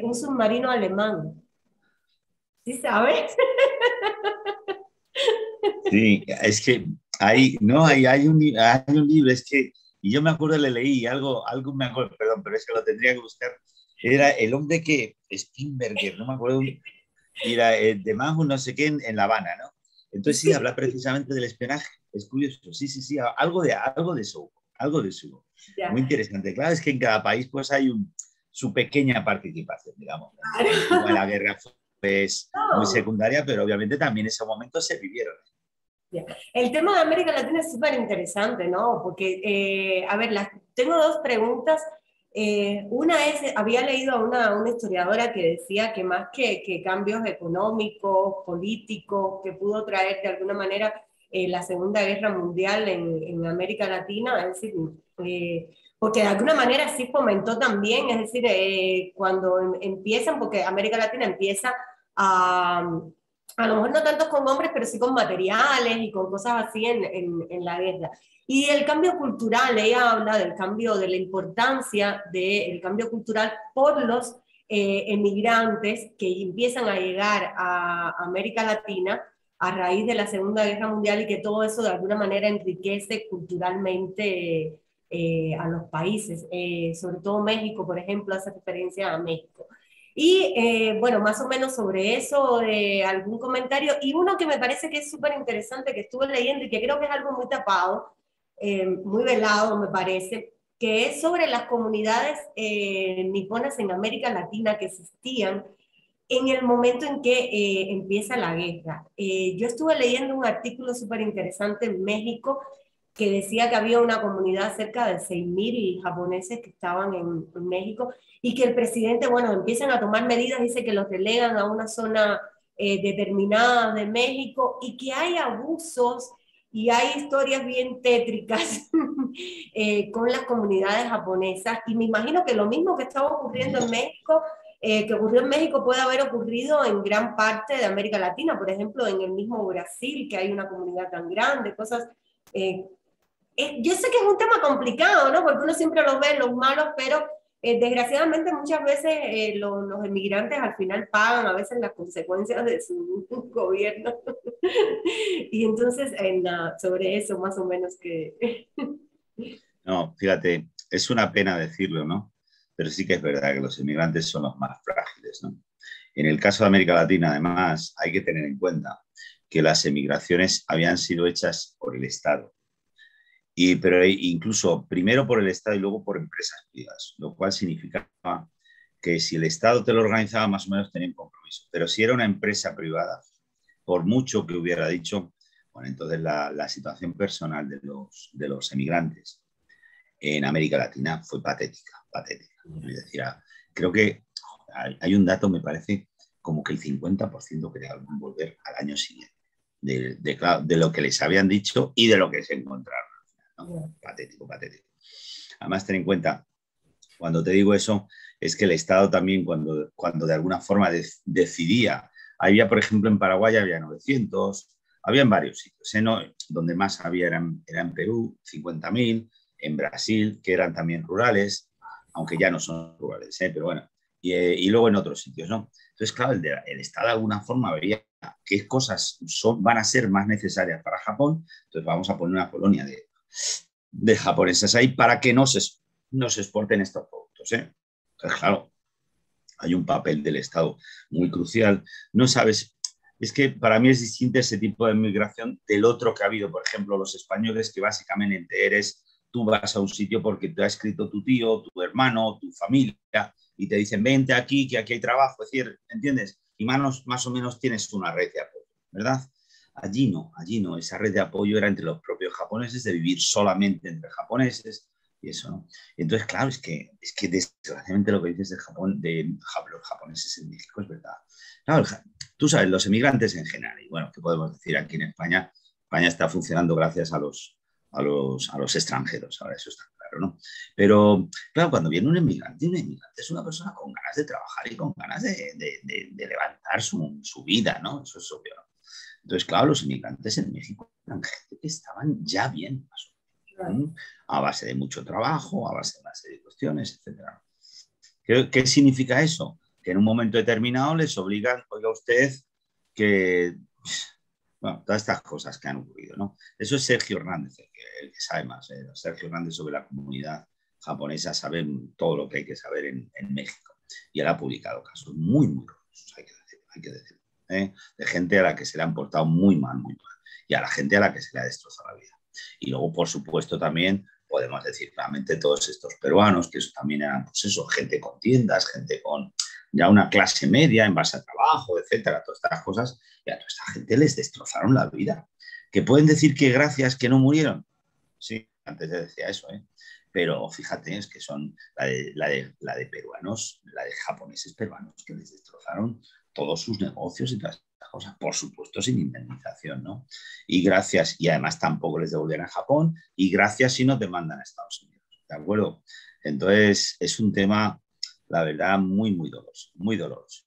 un submarino alemán. ¿Sí sabes? Sí, es que no, hay un libro, es que, y yo me acuerdo, le leí algo me acuerdo, perdón, pero es que lo tendría que buscar. Era el hombre que, Spinberger, no me acuerdo, y era de Mango, no sé qué, en La Habana, ¿no? Entonces sí, Sí, habla precisamente del espionaje, es curioso, sí, sí, sí, algo de eso, algo de eso. ya. Muy interesante. Claro, es que en cada país pues hay su pequeña participación, digamos. En Cuba la guerra fue pues, muy No. secundaria, pero obviamente también esos momentos se vivieron. Ya. El tema de América Latina es súper interesante, ¿no? Porque, a ver, tengo dos preguntas. Una es, había leído a una historiadora que decía que más que cambios económicos, políticos, que pudo traer de alguna manera la Segunda Guerra Mundial en América Latina, es decir, porque de alguna manera sí fomentó también, es decir, cuando empiezan, porque América Latina empieza a lo mejor no tanto con hombres, pero sí con materiales y con cosas así en la guerra. Y el cambio cultural, ella habla del cambio, de la importancia del cambio cultural por los emigrantes que empiezan a llegar a América Latina a raíz de la Segunda Guerra Mundial y que todo eso de alguna manera enriquece culturalmente a los países. Sobre todo México, por ejemplo, hace referencia a México. Y bueno, más o menos sobre eso, algún comentario. Y uno que me parece que es súper interesante, que estuve leyendo y que creo que es algo muy tapado, muy velado, me parece, que es sobre las comunidades niponas en América Latina que existían en el momento en que empieza la guerra. Yo estuve leyendo un artículo súper interesante en México que decía que había una comunidad cerca de 6.000 japoneses que estaban en México y que el presidente, bueno, empiezan a tomar medidas, dice que los delegan a una zona determinada de México y que hay abusos y hay historias bien tétricas con las comunidades japonesas. Y me imagino que lo mismo que estaba ocurriendo en México, que ocurrió en México, puede haber ocurrido en gran parte de América Latina, por ejemplo, en el mismo Brasil, que hay una comunidad tan grande, cosas yo sé que es un tema complicado, ¿no? Porque uno siempre lo ve en los malos, pero desgraciadamente muchas veces los emigrantes al final pagan a veces las consecuencias de su gobierno. Y entonces, sobre eso más o menos que... No, fíjate, es una pena decirlo, ¿no? Pero sí que es verdad que los inmigrantes son los más frágiles, ¿no? En el caso de América Latina, además, hay que tener en cuenta que las emigraciones habían sido hechas por el Estado. Pero incluso primero por el Estado y luego por empresas privadas, lo cual significaba que si el Estado te lo organizaba, más o menos tenía un compromiso. Pero si era una empresa privada, por mucho que hubiera dicho, bueno, entonces la situación personal de los emigrantes en América Latina fue patética, patética. Es decir, creo que hay un dato, me parece, como que el 50% querían volver al año siguiente, de lo que les habían dicho y de lo que se encontraron, ¿no? Patético, patético. Además, ten en cuenta, cuando te digo eso, es que el Estado también, cuando de alguna forma decidía, había, por ejemplo, en Paraguay había 900, había en varios sitios, ¿no? Donde más había era en Perú, 50.000, en Brasil, que eran también rurales, aunque ya no son rurales, pero bueno, y luego en otros sitios, ¿no? Entonces, claro, el Estado de alguna forma veía qué cosas van a ser más necesarias para Japón, entonces vamos a poner una colonia de japoneses ahí para que no se exporten estos productos, ¿eh? Entonces, claro, hay un papel del Estado muy crucial. No sabes, es que para mí es distinto ese tipo de migración del otro que ha habido, por ejemplo, los españoles, que básicamente tú vas a un sitio porque te ha escrito tu tío, tu hermano, tu familia, y te dicen, vente aquí, que aquí hay trabajo, es decir, ¿entiendes? Y más o menos tienes una red de apoyo, ¿verdad? Allí no, esa red de apoyo era entre los propios japoneses, de vivir solamente entre japoneses, y eso, ¿no? Entonces, claro, es que desgraciadamente lo que dices de Japón, los japoneses en México es verdad. Claro, tú sabes, los emigrantes en general, y bueno, ¿qué podemos decir aquí en España? España está funcionando gracias a los extranjeros, ahora eso está claro, ¿no? Pero, claro, cuando viene un emigrante es una persona con ganas de trabajar y con ganas de levantar su vida, ¿no? Eso es obvio, ¿no? Entonces, claro, los inmigrantes en México eran gente que estaban ya bien, más o menos, a base de mucho trabajo, a base de una serie de cuestiones, etcétera. ¿Qué significa eso? Que en un momento determinado les obligan, oiga usted, que, bueno, todas estas cosas que han ocurrido, ¿no? Eso es Sergio Hernández, el que sabe más, ¿eh? Sergio Hernández sobre la comunidad japonesa sabe todo lo que hay que saber en México. Y él ha publicado casos muy, muy rudos, hay que decirlo, ¿eh? De gente a la que se le han portado muy mal, y a la gente a la que se le ha destrozado la vida. Y luego, por supuesto, también podemos decir claramente todos estos peruanos, que eso también eran, pues eso, gente con tiendas, gente con ya una clase media en base a trabajo, etcétera, todas estas cosas, y a toda esta gente les destrozaron la vida. ¿Que pueden decir que gracias que no murieron? Sí, antes te decía eso, ¿eh? Pero fíjate, es que son la de peruanos, la de japoneses peruanos, que les destrozaron todos sus negocios y todas estas cosas, por supuesto sin indemnización, ¿no? Y gracias, y además tampoco les devolvían a Japón, y gracias si no te mandan a Estados Unidos, ¿de acuerdo? Entonces es un tema, la verdad, muy, muy doloroso, muy doloroso.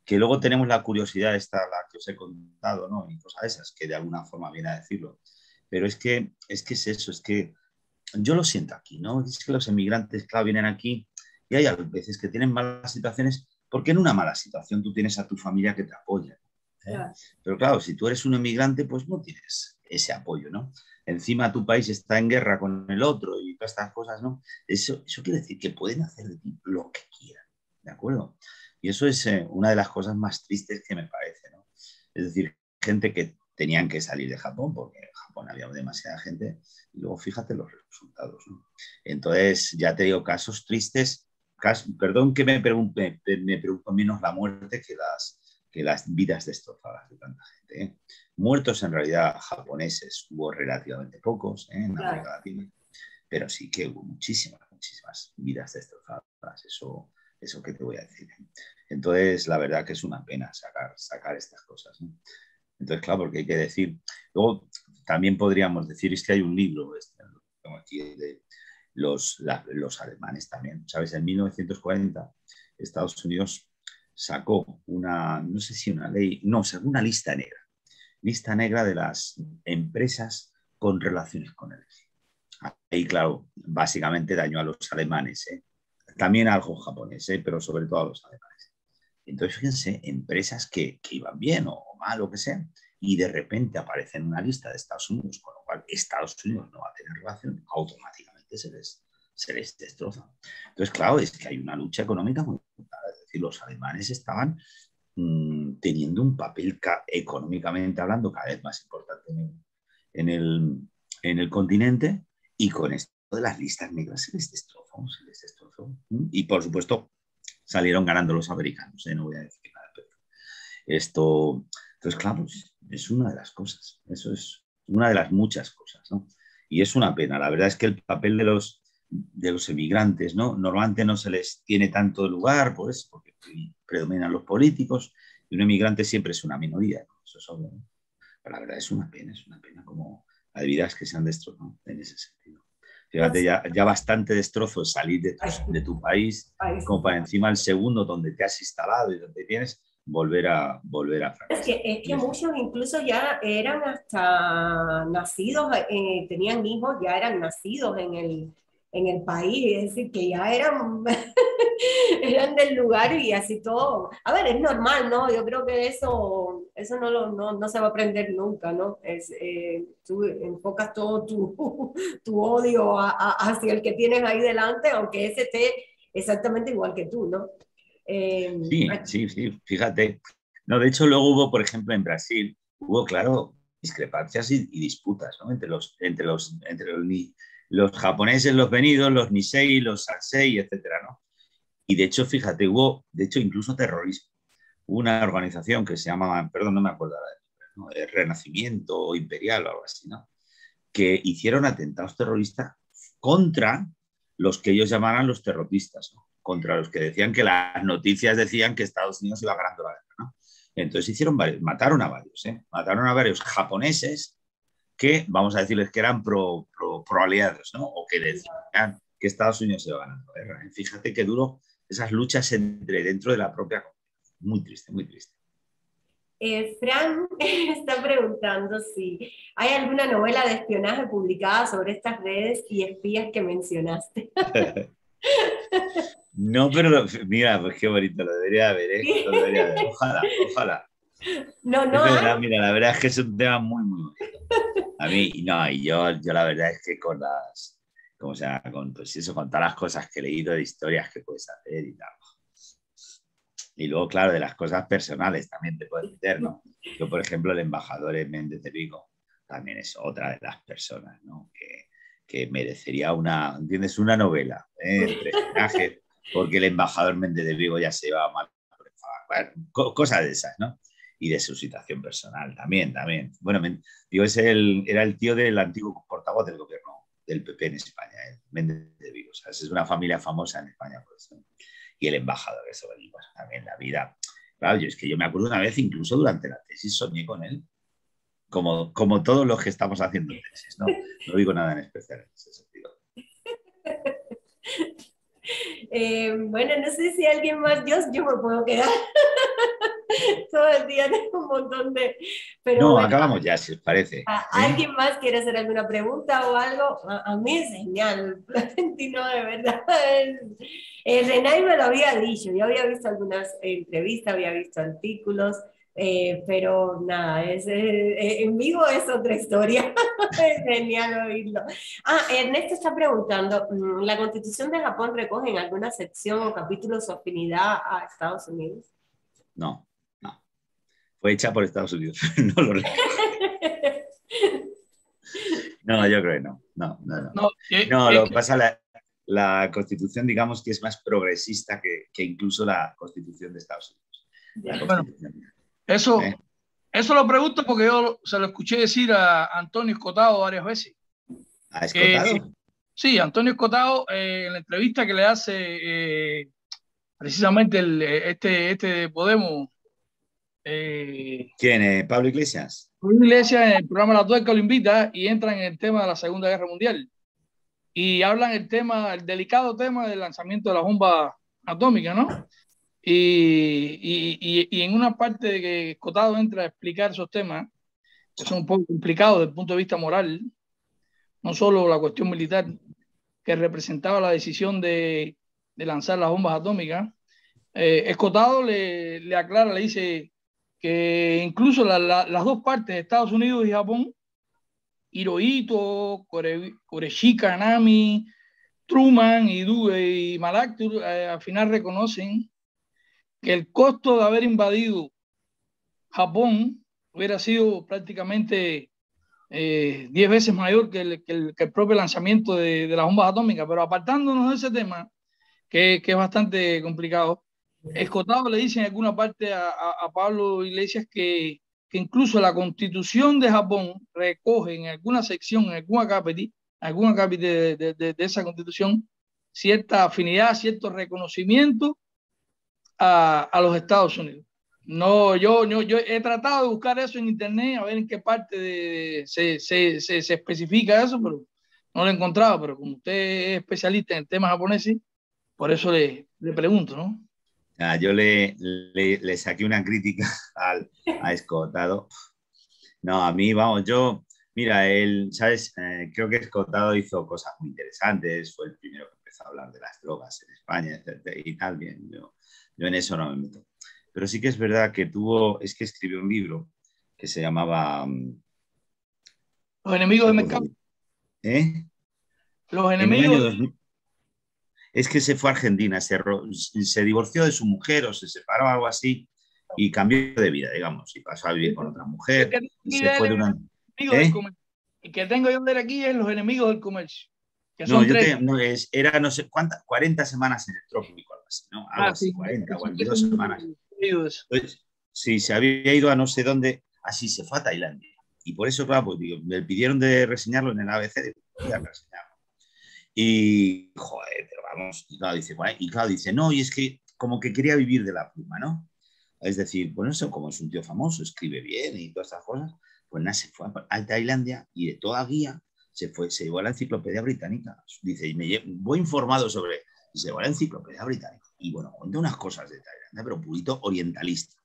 Que luego tenemos la curiosidad esta, la que os he contado, ¿no? Y cosas esas, que de alguna forma viene a decirlo. Pero es eso, es que yo lo siento aquí, ¿no? Es que los emigrantes, claro, vienen aquí y hay a veces que tienen malas situaciones, porque en una mala situación tú tienes a tu familia que te apoya, ¿eh? Claro. Pero claro, si tú eres un emigrante, pues no tienes ese apoyo, ¿no? Encima tu país está en guerra con el otro y todas estas cosas, ¿no? Eso quiere decir que pueden hacer de ti lo que quieran, ¿de acuerdo? Y eso es una de las cosas más tristes que me parece, ¿no? Es decir, gente que tenían que salir de Japón porque en Japón había demasiada gente y luego fíjate los resultados, ¿no? Entonces, ya te digo, casos tristes, perdón que me preocupa menos la muerte que que las vidas destrozadas de tanta gente, ¿eh? Muertos en realidad japoneses hubo relativamente pocos, ¿eh? En América Latina, pero sí que hubo muchísimas vidas destrozadas, eso que te voy a decir. Entonces, la verdad que es una pena sacar estas cosas, ¿no? Entonces, claro, porque hay que decir, luego también podríamos decir, es que hay un libro, lo tengo aquí, de los alemanes también, ¿sabes? En 1940 Estados Unidos sacó no sé si una ley, no, sacó una lista negra de las empresas con relaciones con el ejército. Ahí, claro, básicamente dañó a los alemanes, ¿eh? También a algo japonés, ¿eh? Pero sobre todo a los alemanes. Entonces, fíjense, empresas que iban bien o mal o que sea, y de repente aparece en una lista de Estados Unidos, con lo cual Estados Unidos no va a tener relación, automáticamente se les destroza. Entonces, claro, es que hay una lucha económica muy importante. Es decir, los alemanes estaban teniendo un papel económicamente hablando cada vez más importante en el continente, y con esto de las listas negras se les destrozó. Y por supuesto salieron ganando los americanos, ¿eh? No voy a decir nada, pero entonces claro, es una de las cosas, eso es una de las muchas cosas, ¿no? Y es una pena, la verdad es que el papel de los emigrantes, ¿no? Normalmente no se les tiene tanto lugar, pues, porque predominan los políticos, y un emigrante siempre es una minoría, ¿no? Eso es obvio, ¿no? Pero la verdad es una pena como las vidas que se han destrozado en ese sentido. Fíjate, ya bastante destrozo es salir de tu país, como para encima el segundo donde te has instalado y donde tienes, volver a Francia. Es que muchos incluso ya eran hasta nacidos, tenían hijos, ya eran nacidos en el país, es decir, que ya eran, eran del lugar y así todo. A ver, es normal, ¿no? Yo creo que eso no se va a aprender nunca, ¿no? Tú enfocas todo tu odio hacia el que tienes ahí delante, aunque ese esté exactamente igual que tú, ¿no? Sí, fíjate. No, de hecho, luego hubo, por ejemplo, en Brasil, claro, discrepancias y disputas, ¿no? Entre los japoneses, los venidos, los Nisei, los Sansei, etcétera, ¿no? Y de hecho, fíjate, de hecho, incluso terrorismo. Hubo una organización que se llamaba, perdón, no me acuerdo ahora, ¿no? El Renacimiento Imperial o algo así, ¿no? Que hicieron atentados terroristas contra los que ellos llamaban los terroristas, ¿no? Contra los que decían que las noticias decían que Estados Unidos iba ganando la guerra, ¿no? Entonces mataron a varios, ¿eh? Mataron a varios japoneses que, vamos a decirles que eran pro aliados, ¿no? O que decían que Estados Unidos iba ganando la guerra. Fíjate qué duro esas luchas dentro de la propia comunidad. Muy triste, muy triste. Fran está preguntando si hay alguna novela de espionaje publicada sobre estas redes y espías que mencionaste. No, pero mira, pues qué bonito, lo debería haber, ¿eh? Lo debería haber. Ojalá. No, Mira, la verdad es que es un tema muy, muy bonito. A mí, no, y yo la verdad es que con pues eso, con todas las cosas que he leído de historias que puedes hacer y tal. Y luego, claro, de las cosas personales también te puedes meter, ¿no? Yo, por ejemplo, el embajador Méndez de Vigo también es otra de las personas, ¿no? Que merecería ¿entiendes? Una novela, ¿eh? Entre personajes, porque el embajador Méndez de Vigo ya se llevaba mal. Bueno, cosas de esas, ¿no? Y de su situación personal también. Bueno, era el tío del antiguo portavoz del gobierno del PP en España, Méndez de Vigo. O sea, es una familia famosa en España por eso. Y el embajador, eso, pues, también la vida. Claro, es que yo me acuerdo una vez, incluso durante la tesis, soñé con él, como todos los que estamos haciendo tesis, ¿no? No digo nada en especial en ese sentido. Bueno, no sé si alguien más, yo me puedo quedar todo el día, tengo un montón de... Pero no, bueno, acabamos ya, si os parece. ¿alguien más quiere hacer alguna pregunta o algo? A mí es genial, Florentino, de verdad. Renay me lo había dicho, yo había visto algunas entrevistas, había visto artículos, pero nada, en vivo es otra historia. Es genial oírlo. Ernesto está preguntando, ¿la Constitución de Japón recoge en alguna sección o capítulo su afinidad a Estados Unidos? No. Fue hecha por Estados Unidos. No lo recoge. No, yo creo que no. No, lo que pasa, la Constitución, digamos que es más progresista que incluso la Constitución de Estados Unidos. Bueno, Eso, ¿eh? eso lo pregunto porque yo se lo escuché decir a Antonio Escotado varias veces. ¿Ha Que, escotado? sí, Antonio Escotado, en la entrevista que le hace precisamente este de Podemos, ¿Quién? ¿Pablo Iglesias? Julio Iglesias, en el programa La Tuerca lo invita y entran en el tema de la Segunda Guerra Mundial. Y hablan el delicado tema del lanzamiento de la bomba atómica, ¿no? Y en una parte de que Escotado entra a explicar esos temas, que son un poco complicados desde el punto de vista moral, no solo la cuestión militar, que representaba la decisión de lanzar las bombas atómicas, Escotado le aclara, le dice que incluso las dos partes, Estados Unidos y Japón, Hirohito, Koreshika, Nami, Truman y Malak, al final reconocen que el costo de haber invadido Japón hubiera sido prácticamente 10 veces mayor que el propio lanzamiento de las bombas atómicas. Pero apartándonos de ese tema, que es bastante complicado, Escotado le dice en alguna parte a Pablo Iglesias que incluso la constitución de Japón recoge en alguna sección, en alguna capítulo de esa constitución, cierta afinidad, cierto reconocimiento a los Estados Unidos. No, yo he tratado de buscar eso en internet, a ver en qué parte se especifica eso, pero no lo he encontrado. Pero como usted es especialista en el tema japonés, por eso le pregunto, ¿no? Yo le saqué una crítica a Escotado. No, a mí, vamos, mira, él, ¿sabes? Creo que Escotado hizo cosas muy interesantes, fue el primero que empezó a hablar de las drogas en España, etcétera, y tal, bien, yo en eso no me meto. Pero sí que es verdad que es que escribió un libro que se llamaba, Los enemigos del mercado. ¿eh? Los En el enemigos. año 2000, es que se fue a Argentina, se divorció de su mujer o se separó o algo así y cambió de vida, digamos, y pasó a vivir con otra mujer y se fue de una... ¿Eh? Y que tengo yo de aquí es los enemigos del comercio, que No, son tres. era no sé cuántas, 40 semanas en el trópico, algo así, ¿no? Algo así, Sí, 40, eso, 42 semanas. Entonces, sí, se había ido a no sé dónde, así se fue a Tailandia. Y por eso, claro, pues digo, me pidieron de reseñarlo en el ABC, de voy a reseñarlo. Y, joder, pero vamos, y claro, dice, no, y es que como que quería vivir de la pluma, ¿no? Es decir, bueno, eso como es un tío famoso, escribe bien y todas estas cosas, pues nada, se fue a Tailandia y de toda guía se llevó a la enciclopedia británica. Dice, y voy informado sobre, y se llevó a la enciclopedia británica. Y bueno, cuenta unas cosas de Tailandia, pero purito orientalista.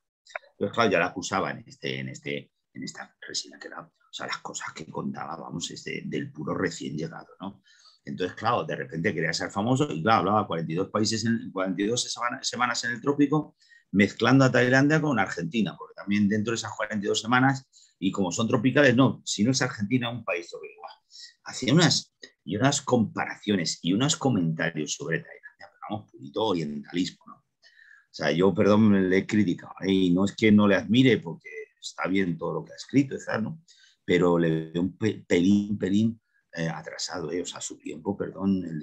Entonces, claro, ya la acusaba en esta resina que era, o sea, las cosas que contaba, vamos, del puro recién llegado, ¿no? Entonces, claro, de repente quería ser famoso y, claro, hablaba 42 países, 42 semanas en el trópico, mezclando a Tailandia con Argentina, porque también dentro de esas 42 semanas, y como son tropicales, no, si no es Argentina, un país tropical. Hacía unas comparaciones y unos comentarios sobre Tailandia, pero vamos, purito orientalismo, ¿no? O sea, yo, perdón, le he criticado, y no es que no le admire, porque está bien todo lo que ha escrito, ¿no? Pero le veo un pelín atrasado, o sea, su tiempo, perdón, el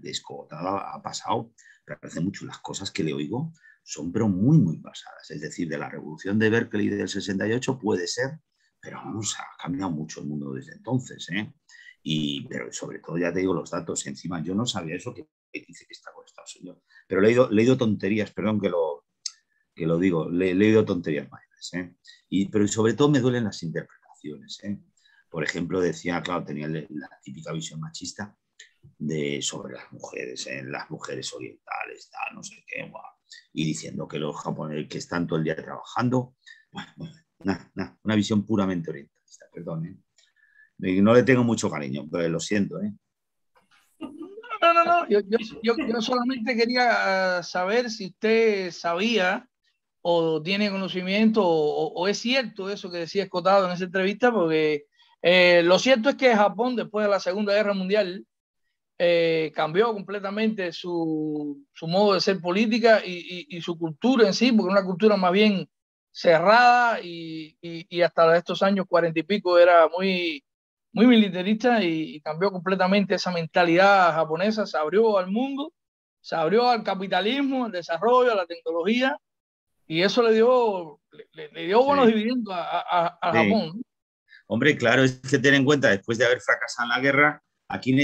de Scott ha pasado, pero parece mucho las cosas que le oigo son pero muy, muy pasadas. Es decir, de la revolución de Berkeley del 68 puede ser, pero vamos, ha cambiado mucho el mundo desde entonces, ¿eh? Pero sobre todo, ya te digo los datos, encima yo no sabía eso que dice que está con Estados Unidos, pero he leído tonterías, perdón que lo digo, he leído tonterías mayores, ¿eh? Pero sobre todo me duelen las interpretaciones, ¿eh? Por ejemplo, decía, claro, tenía la típica visión machista sobre las mujeres orientales, tal, no sé qué, y diciendo que los japoneses que están todo el día trabajando, una visión puramente orientalista, perdón, ¿eh? No le tengo mucho cariño, pero lo siento, ¿eh? No. Yo solamente quería saber si usted sabía o tiene conocimiento o es cierto eso que decía Escotado en esa entrevista, porque lo cierto es que Japón, después de la Segunda Guerra Mundial, cambió completamente su modo de ser política y su cultura en sí, porque una cultura más bien cerrada y hasta estos años 40 y pico era muy militarista y cambió completamente esa mentalidad japonesa, se abrió al mundo, se abrió al capitalismo, al desarrollo, a la tecnología y eso le dio buenos Sí. dividendos a Sí. Japón. Hombre, claro, es que ten en cuenta, después de haber fracasado en la guerra, aquí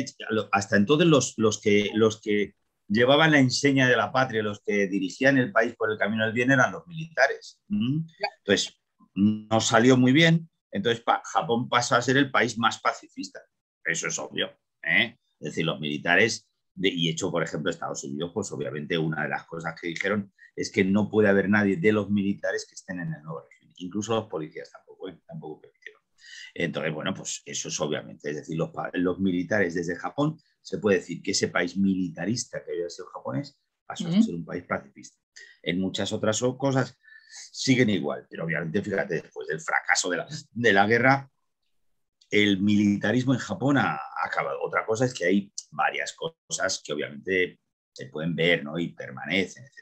hasta entonces los que llevaban la enseña de la patria, los que dirigían el país por el camino del bien eran los militares. Entonces, no salió muy bien, entonces Japón pasó a ser el país más pacifista. Eso es obvio, ¿eh? Es decir, los militares, y hecho, por ejemplo, Estados Unidos, pues obviamente una de las cosas que dijeron es que no puede haber nadie de los militares que estén en el nuevo régimen. Incluso los policías tampoco permitieron. Entonces, bueno, pues eso es obviamente, es decir, los militares desde Japón, se puede decir que ese país militarista que había sido japonés pasó a ser un país pacifista. En muchas otras cosas siguen igual, pero obviamente, fíjate, después del fracaso de la guerra, el militarismo en Japón ha acabado. Otra cosa es que hay varias cosas que obviamente se pueden ver, ¿no? Y permanecen, etc.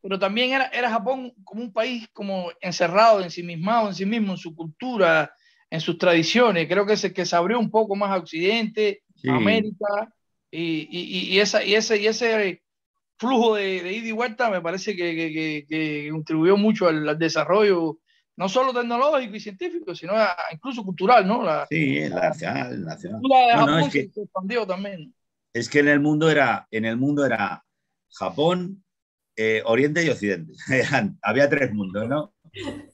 Pero también era Japón como un país como encerrado, ensimismado en sí mismo, en su cultura, en sus tradiciones. Creo que se abrió un poco más a Occidente, sí. a América, y ese flujo de ida y vuelta me parece que contribuyó mucho al desarrollo, no solo tecnológico y científico, sino incluso cultural, ¿no? Sí, nacional. cultura de Japón se expandió también. Es que en el mundo era Japón, Oriente y Occidente. Había tres mundos, ¿no?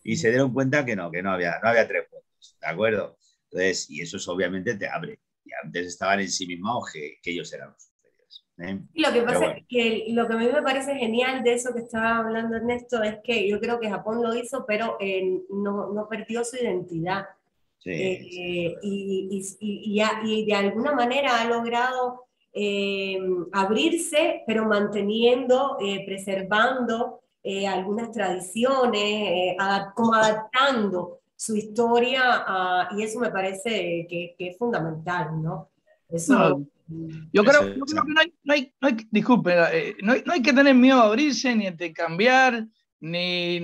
Y se dieron cuenta que no había tres mundos, ¿de acuerdo? Entonces, y eso es, obviamente te abre. Y antes estaban ensimismados que ellos eran los superiores. Y lo que pasa es que lo que a mí me parece genial de eso que estaba hablando Ernesto es que yo creo que Japón lo hizo, pero no perdió su identidad. Sí, y de alguna manera ha logrado abrirse, pero manteniendo, preservando algunas tradiciones, como adaptando su historia, y eso me parece que es fundamental, ¿no? Eso... Yo creo que no hay disculpe, no hay que tener miedo a abrirse, ni a intercambiar, ni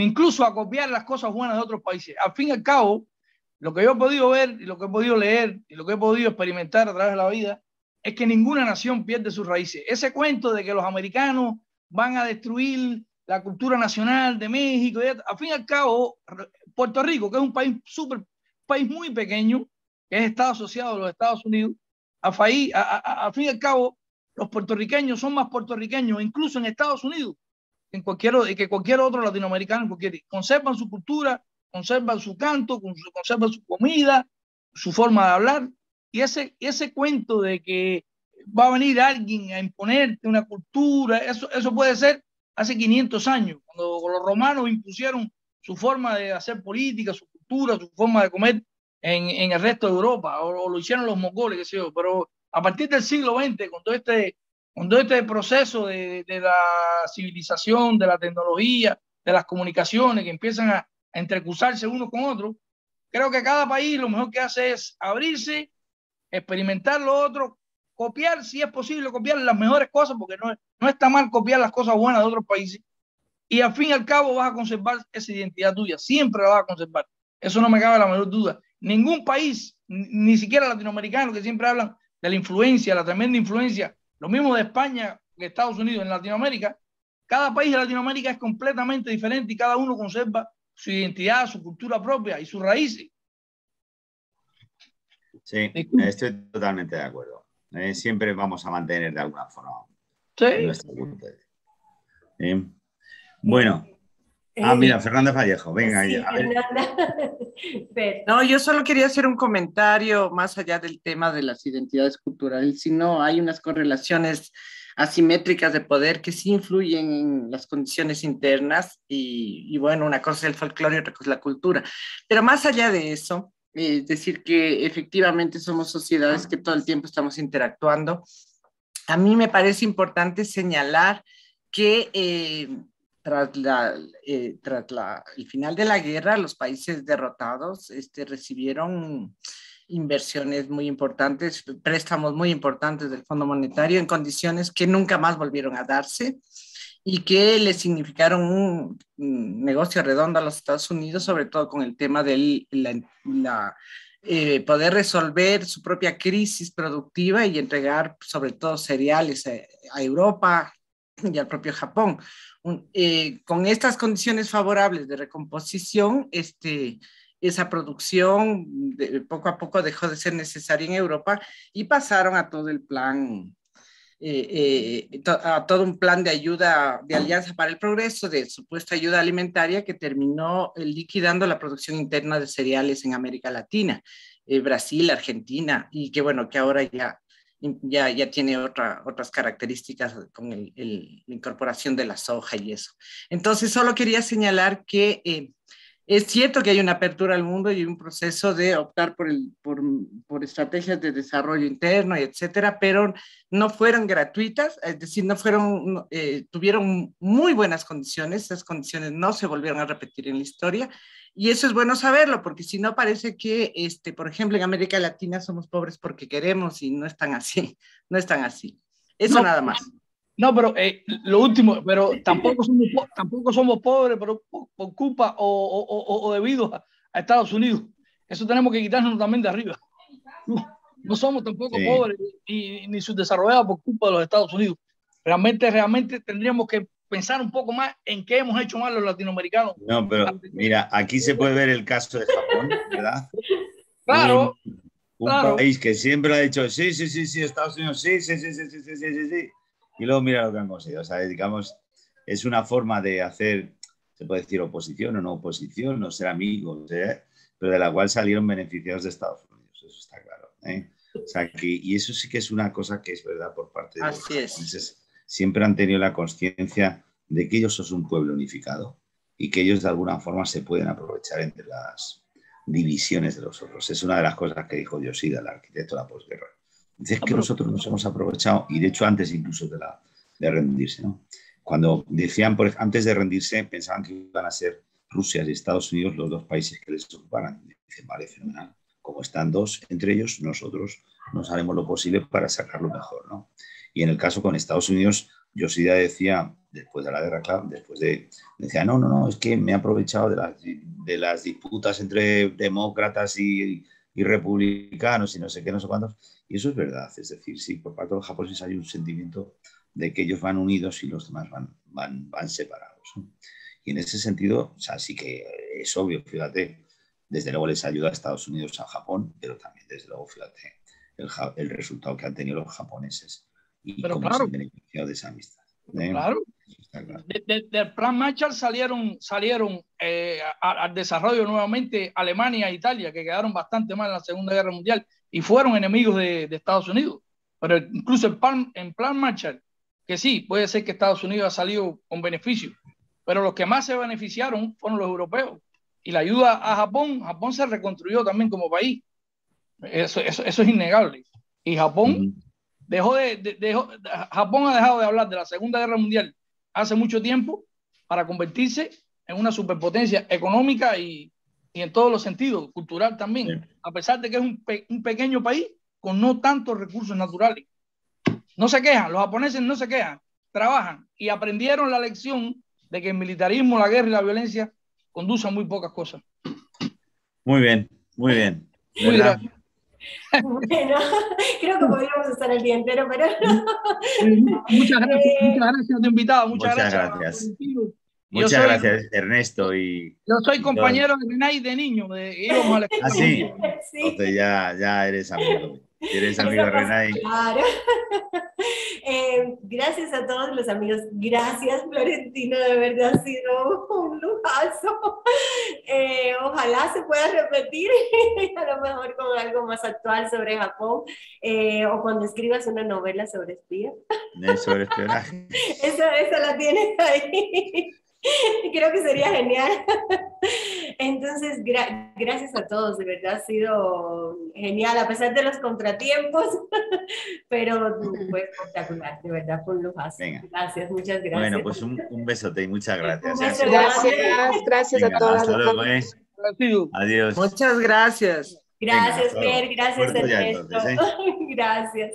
incluso a copiar las cosas buenas de otros países. Al fin y al cabo, lo que yo he podido ver, y lo que he podido leer, y lo que he podido experimentar a través de la vida, es que ninguna nación pierde sus raíces. Ese cuento de que los americanos van a destruir la cultura nacional de México, al fin y al cabo, Puerto Rico, que es un país muy pequeño, que es estado asociado a los Estados Unidos, al fin y al cabo, los puertorriqueños son más puertorriqueños, incluso en Estados Unidos, que cualquier otro latinoamericano. Conservan su cultura, conservan su canto, conservan su comida, su forma de hablar. Y ese cuento de que va a venir alguien a imponerte una cultura, eso puede ser hace 500 años, cuando los romanos impusieron su forma de hacer política, su cultura, su forma de comer en el resto de Europa, o lo hicieron los mongoles, qué sé yo. Pero a partir del siglo XX, con todo este proceso de la civilización, de la tecnología, de las comunicaciones que empiezan a entrecruzarse unos con otros, creo que cada país lo mejor que hace es abrirse, experimentar lo otro, copiar, si es posible, copiar las mejores cosas, porque no está mal copiar las cosas buenas de otros países, y al fin y al cabo vas a conservar esa identidad tuya, siempre la vas a conservar. Eso no me cabe la menor duda. Ningún país, ni siquiera latinoamericano, que siempre hablan de la influencia, la tremenda influencia, lo mismo de España que Estados Unidos en Latinoamérica, cada país de Latinoamérica es completamente diferente y cada uno conserva su identidad, su cultura propia y sus raíces. Sí, estoy totalmente de acuerdo. Siempre vamos a mantener de alguna forma nuestra cultura. Bueno. Mira, Fernanda Vallejo, venga. Sí, Fernanda. No, yo solo quería hacer un comentario más allá del tema de las identidades culturales, sino hay unas correlaciones asimétricas de poder que sí influyen en las condiciones internas y bueno, una cosa es el folclore y otra cosa es la cultura. Pero más allá de eso, es decir que efectivamente somos sociedades que todo el tiempo estamos interactuando. A mí me parece importante señalar que tras el final de la guerra, los países derrotados recibieron inversiones muy importantes, préstamos muy importantes del Fondo Monetario en condiciones que nunca más volvieron a darse y que le significaron un negocio redondo a los Estados Unidos, sobre todo con el tema de poder resolver su propia crisis productiva y entregar sobre todo cereales a Europa y al propio Japón. con estas condiciones favorables de recomposición, esa producción poco a poco dejó de ser necesaria en Europa y pasaron a todo el plan, a todo un plan de ayuda, de Alianza para el Progreso, de supuesta ayuda alimentaria que terminó liquidando la producción interna de cereales en América Latina, Brasil, Argentina, y que bueno, que ahora ya tiene otras características con la incorporación de la soja y eso. Entonces, solo quería señalar que es cierto que hay una apertura al mundo y un proceso de optar por estrategias de desarrollo interno, y etcétera, pero no fueron gratuitas, es decir, tuvieron muy buenas condiciones, esas condiciones no se volvieron a repetir en la historia, y eso es bueno saberlo, porque si no parece que, por ejemplo, en América Latina somos pobres porque queremos y no están así, no están así. Eso nada más. No, pero lo último, pero tampoco somos pobres por culpa o debido a Estados Unidos. Eso tenemos que quitarnos también de arriba. No somos tampoco pobres ni subdesarrollados por culpa de los Estados Unidos. Realmente tendríamos que pensar un poco más en qué hemos hecho mal los latinoamericanos. No, pero mira, aquí se puede ver el caso de Japón, ¿verdad? Claro. Un país que siempre ha dicho sí, Estados Unidos, sí. Y luego mira lo que han conseguido. O sea, digamos, es una forma de hacer, se puede decir oposición o no oposición, no ser amigos, pero de la cual salieron beneficiados de Estados Unidos. Eso está claro. O sea, y eso sí que es una cosa que es verdad por parte de los japoneses. Siempre han tenido la consciencia de que ellos son un pueblo unificado y que ellos de alguna forma se pueden aprovechar entre las divisiones de los otros. Es una de las cosas que dijo Yoshida, el arquitecto de la posguerra. Dice que nosotros nos hemos aprovechado, y de hecho antes incluso de rendirse, ¿no? Cuando decían, antes de rendirse, pensaban que iban a ser Rusia y Estados Unidos los dos países que les ocuparan. Dicen, vale, fenomenal. Como están dos entre ellos, nosotros nos haremos lo posible para sacarlo mejor, ¿no? Y en el caso con Estados Unidos, Yoshida decía, después de la guerra, claro, decía, no, es que me he aprovechado de las disputas entre demócratas y republicanos y no sé qué, no sé cuántos. Y eso es verdad, es decir, sí, por parte de los japoneses hay un sentimiento de que ellos van unidos y los demás van separados, ¿no? Y en ese sentido, o sea, sí que es obvio, fíjate, desde luego les ayuda a Estados Unidos, a Japón, pero también desde luego, fíjate, el resultado que han tenido los japoneses y pero cómo claro, se han beneficiado de esa amistad. Claro. Claro. Del plan Marshall salieron al desarrollo nuevamente Alemania e Italia, que quedaron bastante mal en la Segunda Guerra Mundial y fueron enemigos de Estados Unidos. Pero incluso en plan Marshall, que sí, puede ser que Estados Unidos ha salido con beneficio, pero los que más se beneficiaron fueron los europeos. Y la ayuda a Japón se reconstruyó también como país. Eso es innegable. Y Japón Japón ha dejado de hablar de la Segunda Guerra Mundial hace mucho tiempo para convertirse en una superpotencia económica y en todos los sentidos, cultural también, a pesar de que es un pequeño país con no tantos recursos naturales. No se quejan, los japoneses no se quejan, trabajan y aprendieron la lección de que el militarismo, la guerra y la violencia conducen a muy pocas cosas. Muy bien, muy bien. Muy gracias. Bueno, creo que podríamos estar el día entero, pero muchas gracias a tu invitado, muchas gracias. Muchas gracias, Ernesto. Yo soy compañero de Renay de niño. Ah, sí. Entonces ya eres amigo. Eres amigo de Renay. Claro. Gracias a todos los amigos. Gracias, Florentino. De verdad ha sido un lujazo. Ojalá se pueda repetir, a lo mejor con algo más actual sobre Japón, o cuando escribas una novela sobre espías. Sobre espionaje. Esa la tienes ahí. Creo que sería genial. Entonces, gracias a todos, de verdad ha sido genial, a pesar de los contratiempos, pero fue espectacular, de verdad fue un lujazo. Venga. Gracias, muchas gracias. Bueno, pues un besote y muchas gracias. Gracias Venga, a todas. hasta luego, Adiós. Muchas gracias. Gracias, Fer, gracias, Ernesto. Gracias.